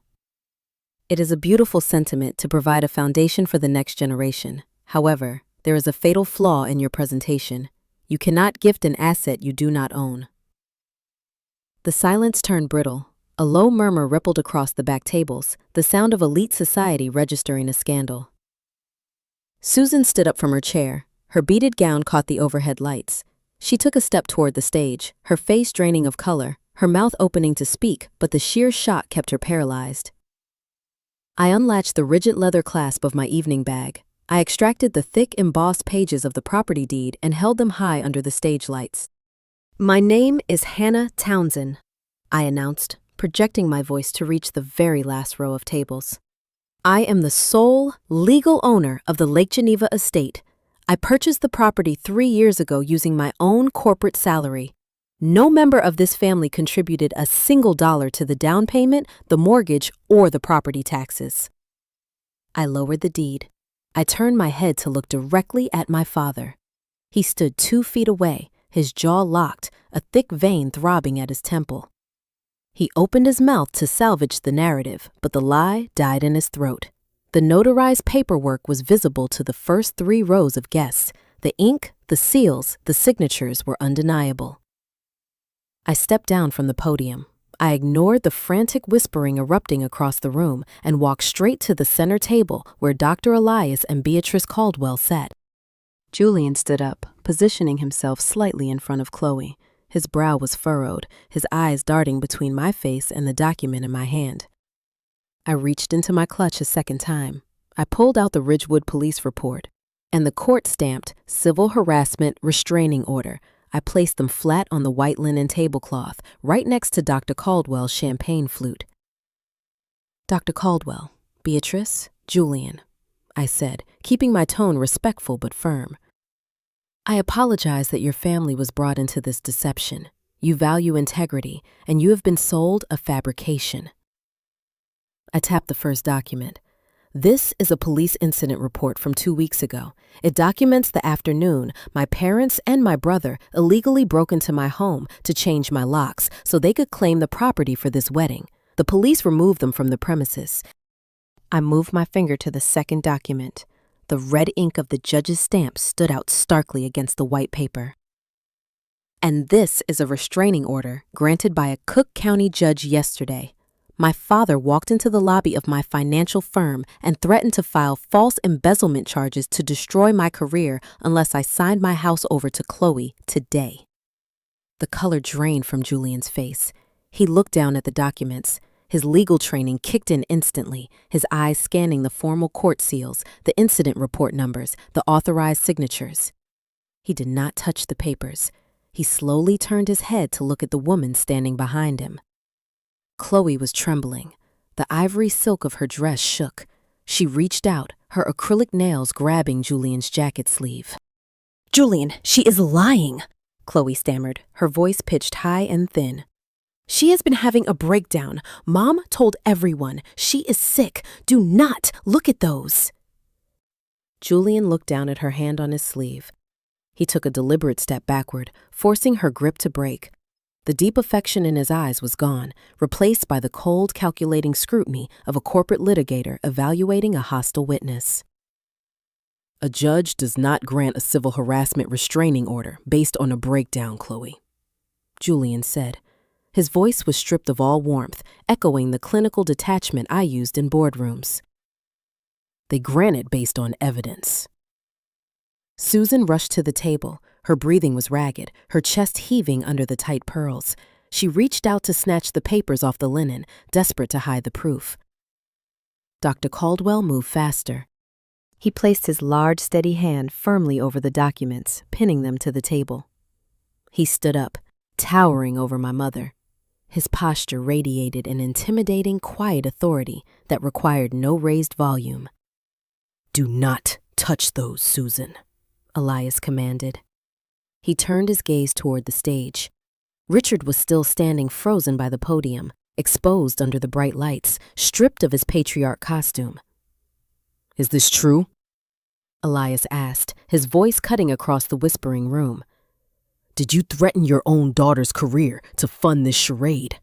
"It is a beautiful sentiment to provide a foundation for the next generation. However, there is a fatal flaw in your presentation. You cannot gift an asset you do not own." The silence turned brittle. A low murmur rippled across the back tables, the sound of elite society registering a scandal. Susan stood up from her chair. Her beaded gown caught the overhead lights. She took a step toward the stage, her face draining of color, her mouth opening to speak, but the sheer shock kept her paralyzed. I unlatched the rigid leather clasp of my evening bag. I extracted the thick, embossed pages of the property deed and held them high under the stage lights. "My name is Hannah Townsend," I announced, projecting my voice to reach the very last row of tables. "I am the sole legal owner of the Lake Geneva estate. I purchased the property 3 years ago using my own corporate salary. No member of this family contributed a single dollar to the down payment, the mortgage, or the property taxes." I lowered the deed. I turned my head to look directly at my father. He stood 2 feet away, his jaw locked, a thick vein throbbing at his temple. He opened his mouth to salvage the narrative, but the lie died in his throat. The notarized paperwork was visible to the first 3 rows of guests. The ink, the seals, the signatures were undeniable. I stepped down from the podium. I ignored the frantic whispering erupting across the room and walked straight to the center table where Dr. Elias and Beatrice Caldwell sat. Julian stood up, positioning himself slightly in front of Chloe. His brow was furrowed, his eyes darting between my face and the document in my hand. I reached into my clutch a second time. I pulled out the Ridgewood police report and the court-stamped civil harassment restraining order. I placed them flat on the white linen tablecloth, right next to Dr. Caldwell's champagne flute. "Dr. Caldwell, Beatrice, Julian," I said, keeping my tone respectful but firm. "I apologize that your family was brought into this deception. You value integrity, and you have been sold a fabrication." I tapped the first document. "This is a police incident report from 2 weeks ago. It documents the afternoon my parents and my brother illegally broke into my home to change my locks so they could claim the property for this wedding. The police removed them from the premises." I moved my finger to the second document. The red ink of the judge's stamp stood out starkly against the white paper. "And this is a restraining order granted by a Cook County judge yesterday. My father walked into the lobby of my financial firm and threatened to file false embezzlement charges to destroy my career unless I signed my house over to Chloe today." The color drained from Julian's face. He looked down at the documents. His legal training kicked in instantly, his eyes scanning the formal court seals, the incident report numbers, the authorized signatures. He did not touch the papers. He slowly turned his head to look at the woman standing behind him. Chloe was trembling. The ivory silk of her dress shook. She reached out, her acrylic nails grabbing Julian's jacket sleeve. "Julian, she is lying," Chloe stammered, her voice pitched high and thin. "She has been having a breakdown. Mom told everyone. She is sick. Do not look at those." Julian looked down at her hand on his sleeve. He took a deliberate step backward, forcing her grip to break. The deep affection in his eyes was gone, replaced by the cold, calculating scrutiny of a corporate litigator evaluating a hostile witness. "A judge does not grant a civil harassment restraining order based on a breakdown, Chloe," Julian said. His voice was stripped of all warmth, echoing the clinical detachment I used in boardrooms. They granted based on evidence. Susan rushed to the table. Her breathing was ragged, her chest heaving under the tight pearls. She reached out to snatch the papers off the linen, desperate to hide the proof. Dr. Caldwell moved faster. He placed his large, steady hand firmly over the documents, pinning them to the table. He stood up, towering over my mother. His posture radiated an intimidating, quiet authority that required no raised volume. "Do not touch those, Susan," Elias commanded. He turned his gaze toward the stage. Richard was still standing frozen by the podium, exposed under the bright lights, stripped of his patriarch costume. "Is this true?" Elias asked, his voice cutting across the whispering room. "Did you threaten your own daughter's career to fund this charade?"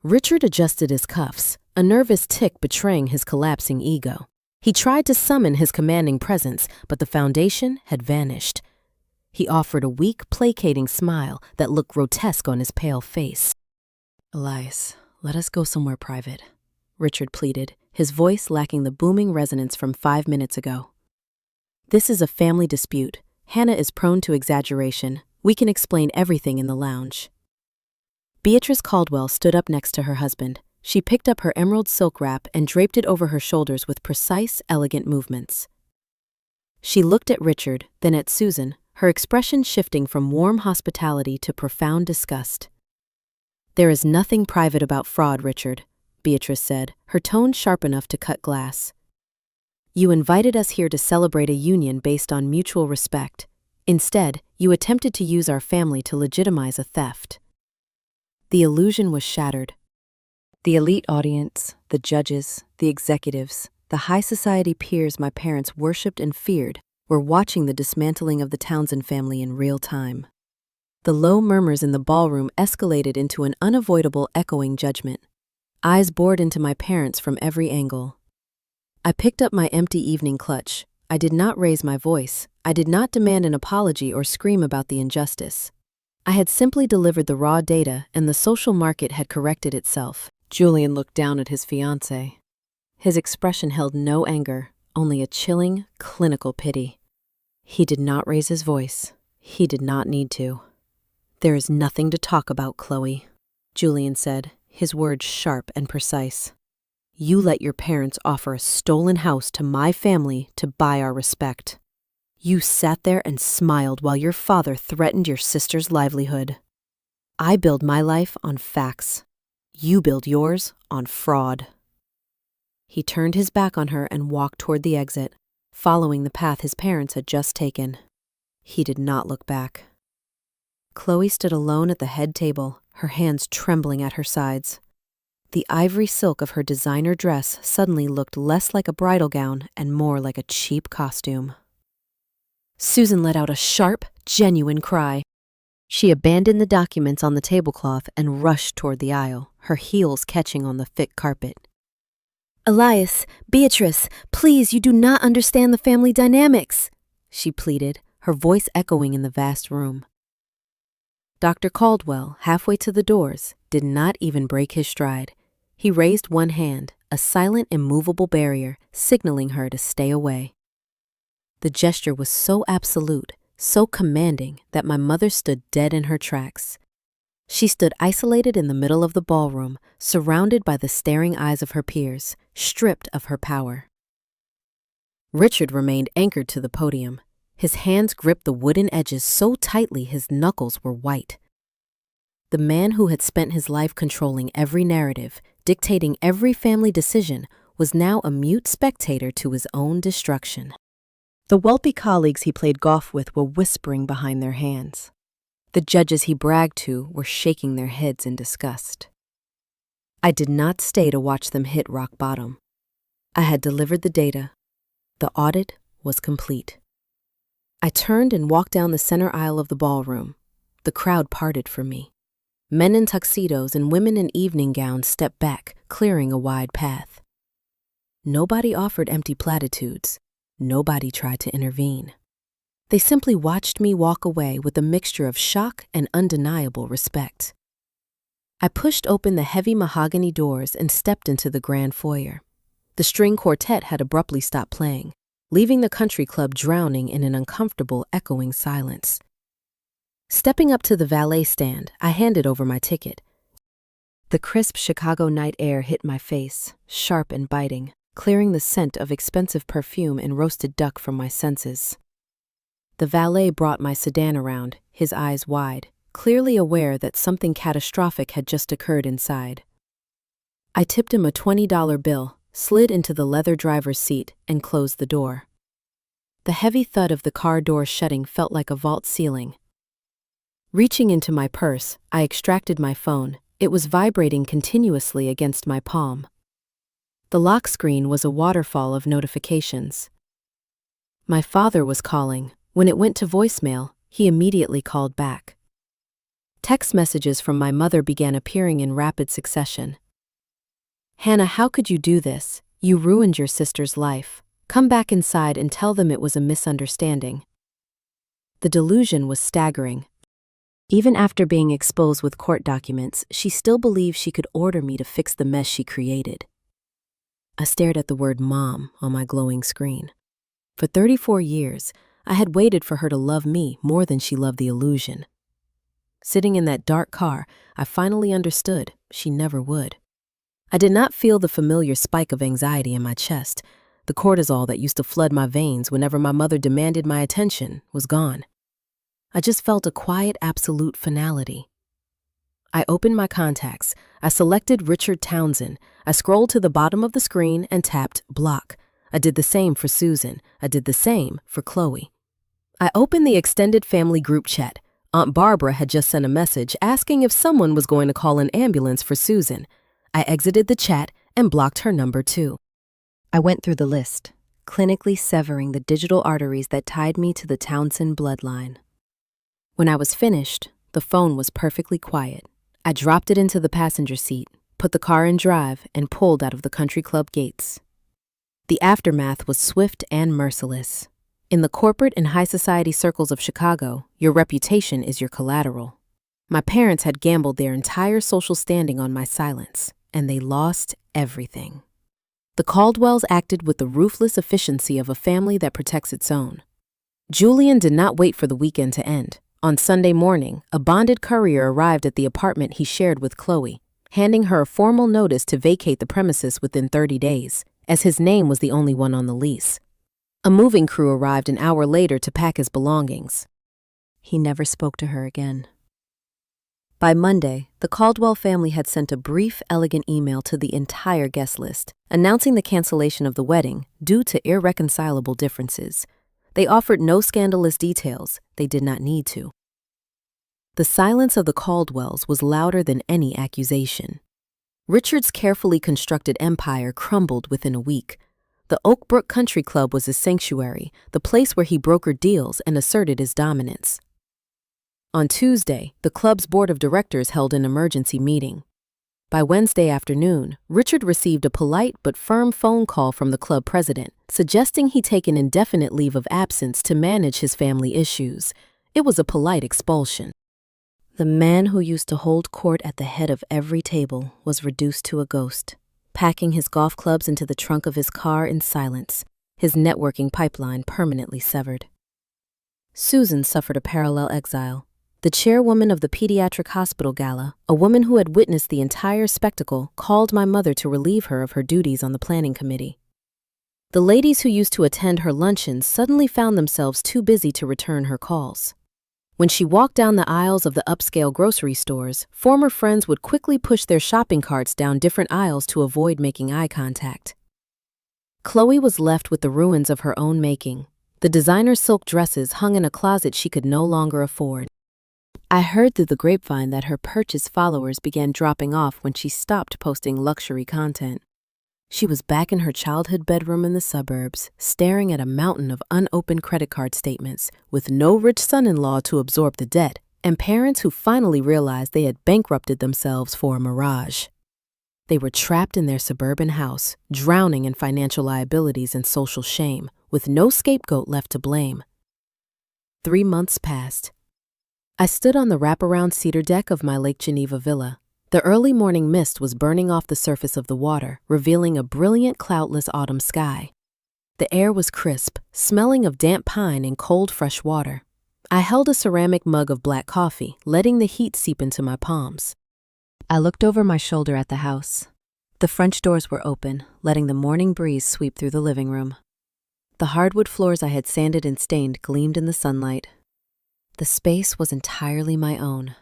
Richard adjusted his cuffs, a nervous tic betraying his collapsing ego. He tried to summon his commanding presence, but the foundation had vanished. He offered a weak, placating smile that looked grotesque on his pale face. "Elias, let us go somewhere private," Richard pleaded, his voice lacking the booming resonance from 5 minutes ago. "This is a family dispute. Hannah is prone to exaggeration. We can explain everything in the lounge." Beatrice Caldwell stood up next to her husband. She picked up her emerald silk wrap and draped it over her shoulders with precise, elegant movements. She looked at Richard, then at Susan, her expression shifting from warm hospitality to profound disgust. "There is nothing private about fraud, Richard," Beatrice said, her tone sharp enough to cut glass. "You invited us here to celebrate a union based on mutual respect. Instead, you attempted to use our family to legitimize a theft." The illusion was shattered. The elite audience, the judges, the executives, the high society peers my parents worshipped and feared were watching the dismantling of the Townsend family in real time. The low murmurs in the ballroom escalated into an unavoidable echoing judgment. Eyes bored into my parents from every angle. I picked up my empty evening clutch. I did not raise my voice. I did not demand an apology or scream about the injustice. I had simply delivered the raw data, and the social market had corrected itself. Julian looked down at his fiancée. His expression held no anger, only a chilling, clinical pity. He did not raise his voice. He did not need to. "There is nothing to talk about, Chloe," Julian said, his words sharp and precise. "You let your parents offer a stolen house to my family to buy our respect. You sat there and smiled while your father threatened your sister's livelihood. I build my life on facts. You build yours on fraud." He turned his back on her and walked toward the exit, following the path his parents had just taken. He did not look back. Chloe stood alone at the head table, her hands trembling at her sides. The ivory silk of her designer dress suddenly looked less like a bridal gown and more like a cheap costume. Susan let out a sharp, genuine cry. She abandoned the documents on the tablecloth and rushed toward the aisle, her heels catching on the thick carpet. "Elias, Beatrice, please, you do not understand the family dynamics," she pleaded, her voice echoing in the vast room. Dr. Caldwell, halfway to the doors, did not even break his stride. He raised one hand, a silent, immovable barrier, signaling her to stay away. The gesture was so absolute, so commanding, that my mother stood dead in her tracks. She stood isolated in the middle of the ballroom, surrounded by the staring eyes of her peers, stripped of her power. Richard remained anchored to the podium. His hands gripped the wooden edges so tightly his knuckles were white. The man who had spent his life controlling every narrative, dictating every family decision, was now a mute spectator to his own destruction. The wealthy colleagues he played golf with were whispering behind their hands. The judges he bragged to were shaking their heads in disgust. I did not stay to watch them hit rock bottom. I had delivered the data. The audit was complete. I turned and walked down the center aisle of the ballroom. The crowd parted for me. Men in tuxedos and women in evening gowns stepped back, clearing a wide path. Nobody offered empty platitudes. Nobody tried to intervene. They simply watched me walk away with a mixture of shock and undeniable respect. I pushed open the heavy mahogany doors and stepped into the grand foyer. The string quartet had abruptly stopped playing, leaving the country club drowning in an uncomfortable, echoing silence. Stepping up to the valet stand, I handed over my ticket. The crisp Chicago night air hit my face, sharp and biting, clearing the scent of expensive perfume and roasted duck from my senses. The valet brought my sedan around, his eyes wide, clearly aware that something catastrophic had just occurred inside. I tipped him a $20 bill, slid into the leather driver's seat, and closed the door. The heavy thud of the car door shutting felt like a vault ceiling. Reaching into my purse, I extracted my phone. It was vibrating continuously against my palm. The lock screen was a waterfall of notifications. My father was calling. When it went to voicemail, he immediately called back. Text messages from my mother began appearing in rapid succession. "Hannah, how could you do this? You ruined your sister's life. Come back inside and tell them it was a misunderstanding." The delusion was staggering. Even after being exposed with court documents, she still believed she could order me to fix the mess she created. I stared at the word mom on my glowing screen. For 34 years, I had waited for her to love me more than she loved the illusion. Sitting in that dark car, I finally understood she never would. I did not feel the familiar spike of anxiety in my chest. The cortisol that used to flood my veins whenever my mother demanded my attention was gone. I just felt a quiet, absolute finality. I opened my contacts. I selected Richard Townsend. I scrolled to the bottom of the screen and tapped block. I did the same for Susan. I did the same for Chloe. I opened the extended family group chat. Aunt Barbara had just sent a message asking if someone was going to call an ambulance for Susan. I exited the chat and blocked her number too. I went through the list, clinically severing the digital arteries that tied me to the Townsend bloodline. When I was finished, the phone was perfectly quiet. I dropped it into the passenger seat, put the car in drive, and pulled out of the country club gates. The aftermath was swift and merciless. In the corporate and high society circles of Chicago, your reputation is your collateral. My parents had gambled their entire social standing on my silence, and they lost everything. The Caldwells acted with the ruthless efficiency of a family that protects its own. Julian did not wait for the weekend to end. On Sunday morning, a bonded courier arrived at the apartment he shared with Chloe, handing her a formal notice to vacate the premises within 30 days, as his name was the only one on the lease. A moving crew arrived an hour later to pack his belongings. He never spoke to her again. By Monday, the Caldwell family had sent a brief, elegant email to the entire guest list, announcing the cancellation of the wedding due to irreconcilable differences. They offered no scandalous details. They did not need to. The silence of the Caldwells was louder than any accusation. Richard's carefully constructed empire crumbled within a week. The Oakbrook Country Club was his sanctuary, the place where he brokered deals and asserted his dominance. On Tuesday, the club's board of directors held an emergency meeting. By Wednesday afternoon, Richard received a polite but firm phone call from the club president, suggesting he take an indefinite leave of absence to manage his family issues. It was a polite expulsion. The man who used to hold court at the head of every table was reduced to a ghost, packing his golf clubs into the trunk of his car in silence, his networking pipeline permanently severed. Susan suffered a parallel exile. The chairwoman of the pediatric hospital gala, a woman who had witnessed the entire spectacle, called my mother to relieve her of her duties on the planning committee. The ladies who used to attend her luncheons suddenly found themselves too busy to return her calls. When she walked down the aisles of the upscale grocery stores, former friends would quickly push their shopping carts down different aisles to avoid making eye contact. Chloe was left with the ruins of her own making. The designer silk dresses hung in a closet she could no longer afford. I heard through the grapevine that her purchase followers began dropping off when she stopped posting luxury content. She was back in her childhood bedroom in the suburbs, staring at a mountain of unopened credit card statements, with no rich son-in-law to absorb the debt, and parents who finally realized they had bankrupted themselves for a mirage. They were trapped in their suburban house, drowning in financial liabilities and social shame, with no scapegoat left to blame. 3 months passed. I stood on the wraparound cedar deck of my Lake Geneva villa. The early morning mist was burning off the surface of the water, revealing a brilliant cloudless autumn sky. The air was crisp, smelling of damp pine and cold fresh water. I held a ceramic mug of black coffee, letting the heat seep into my palms. I looked over my shoulder at the house. The French doors were open, letting the morning breeze sweep through the living room. The hardwood floors I had sanded and stained gleamed in the sunlight. The space was entirely my own.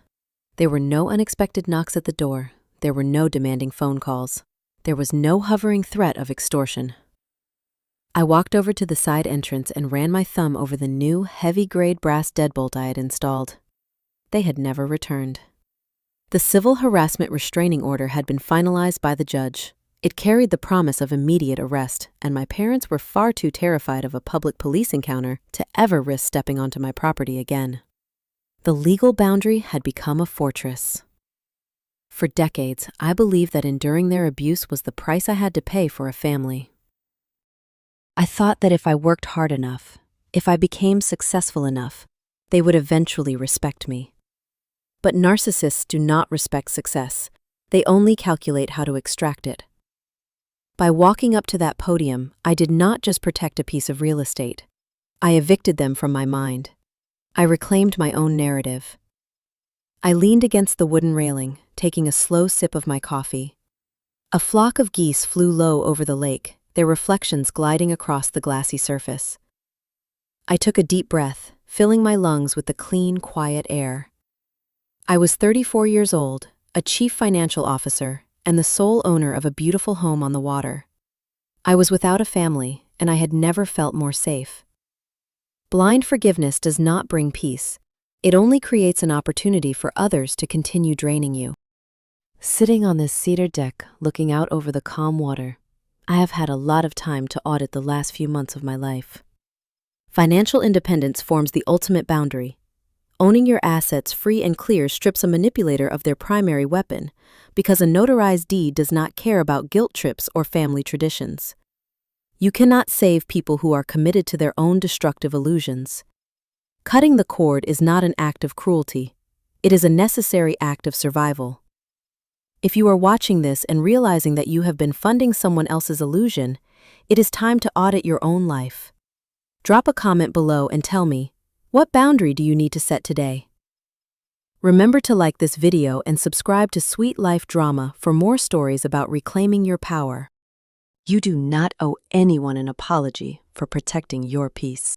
There were no unexpected knocks at the door. There were no demanding phone calls. There was no hovering threat of extortion. I walked over to the side entrance and ran my thumb over the new, heavy-grade brass deadbolt I had installed. They had never returned. The civil harassment restraining order had been finalized by the judge. It carried the promise of immediate arrest, and my parents were far too terrified of a public police encounter to ever risk stepping onto my property again. The legal boundary had become a fortress. For decades, I believed that enduring their abuse was the price I had to pay for a family. I thought that if I worked hard enough, if I became successful enough, they would eventually respect me. But narcissists do not respect success. They only calculate how to extract it. By walking up to that podium, I did not just protect a piece of real estate. I evicted them from my mind. I reclaimed my own narrative. I leaned against the wooden railing, taking a slow sip of my coffee. A flock of geese flew low over the lake, their reflections gliding across the glassy surface. I took a deep breath, filling my lungs with the clean, quiet air. I was 34 years old, a chief financial officer, and the sole owner of a beautiful home on the water. I was without a family, and I had never felt more safe. Blind forgiveness does not bring peace. It only creates an opportunity for others to continue draining you. Sitting on this cedar deck, looking out over the calm water, I have had a lot of time to audit the last few months of my life. Financial independence forms the ultimate boundary. Owning your assets free and clear strips a manipulator of their primary weapon, because a notarized deed does not care about guilt trips or family traditions. You cannot save people who are committed to their own destructive illusions. Cutting the cord is not an act of cruelty. It is a necessary act of survival. If you are watching this and realizing that you have been funding someone else's illusion, it is time to audit your own life. Drop a comment below and tell me, what boundary do you need to set today? Remember to like this video and subscribe to Sweet Life Drama for more stories about reclaiming your power. You do not owe anyone an apology for protecting your peace.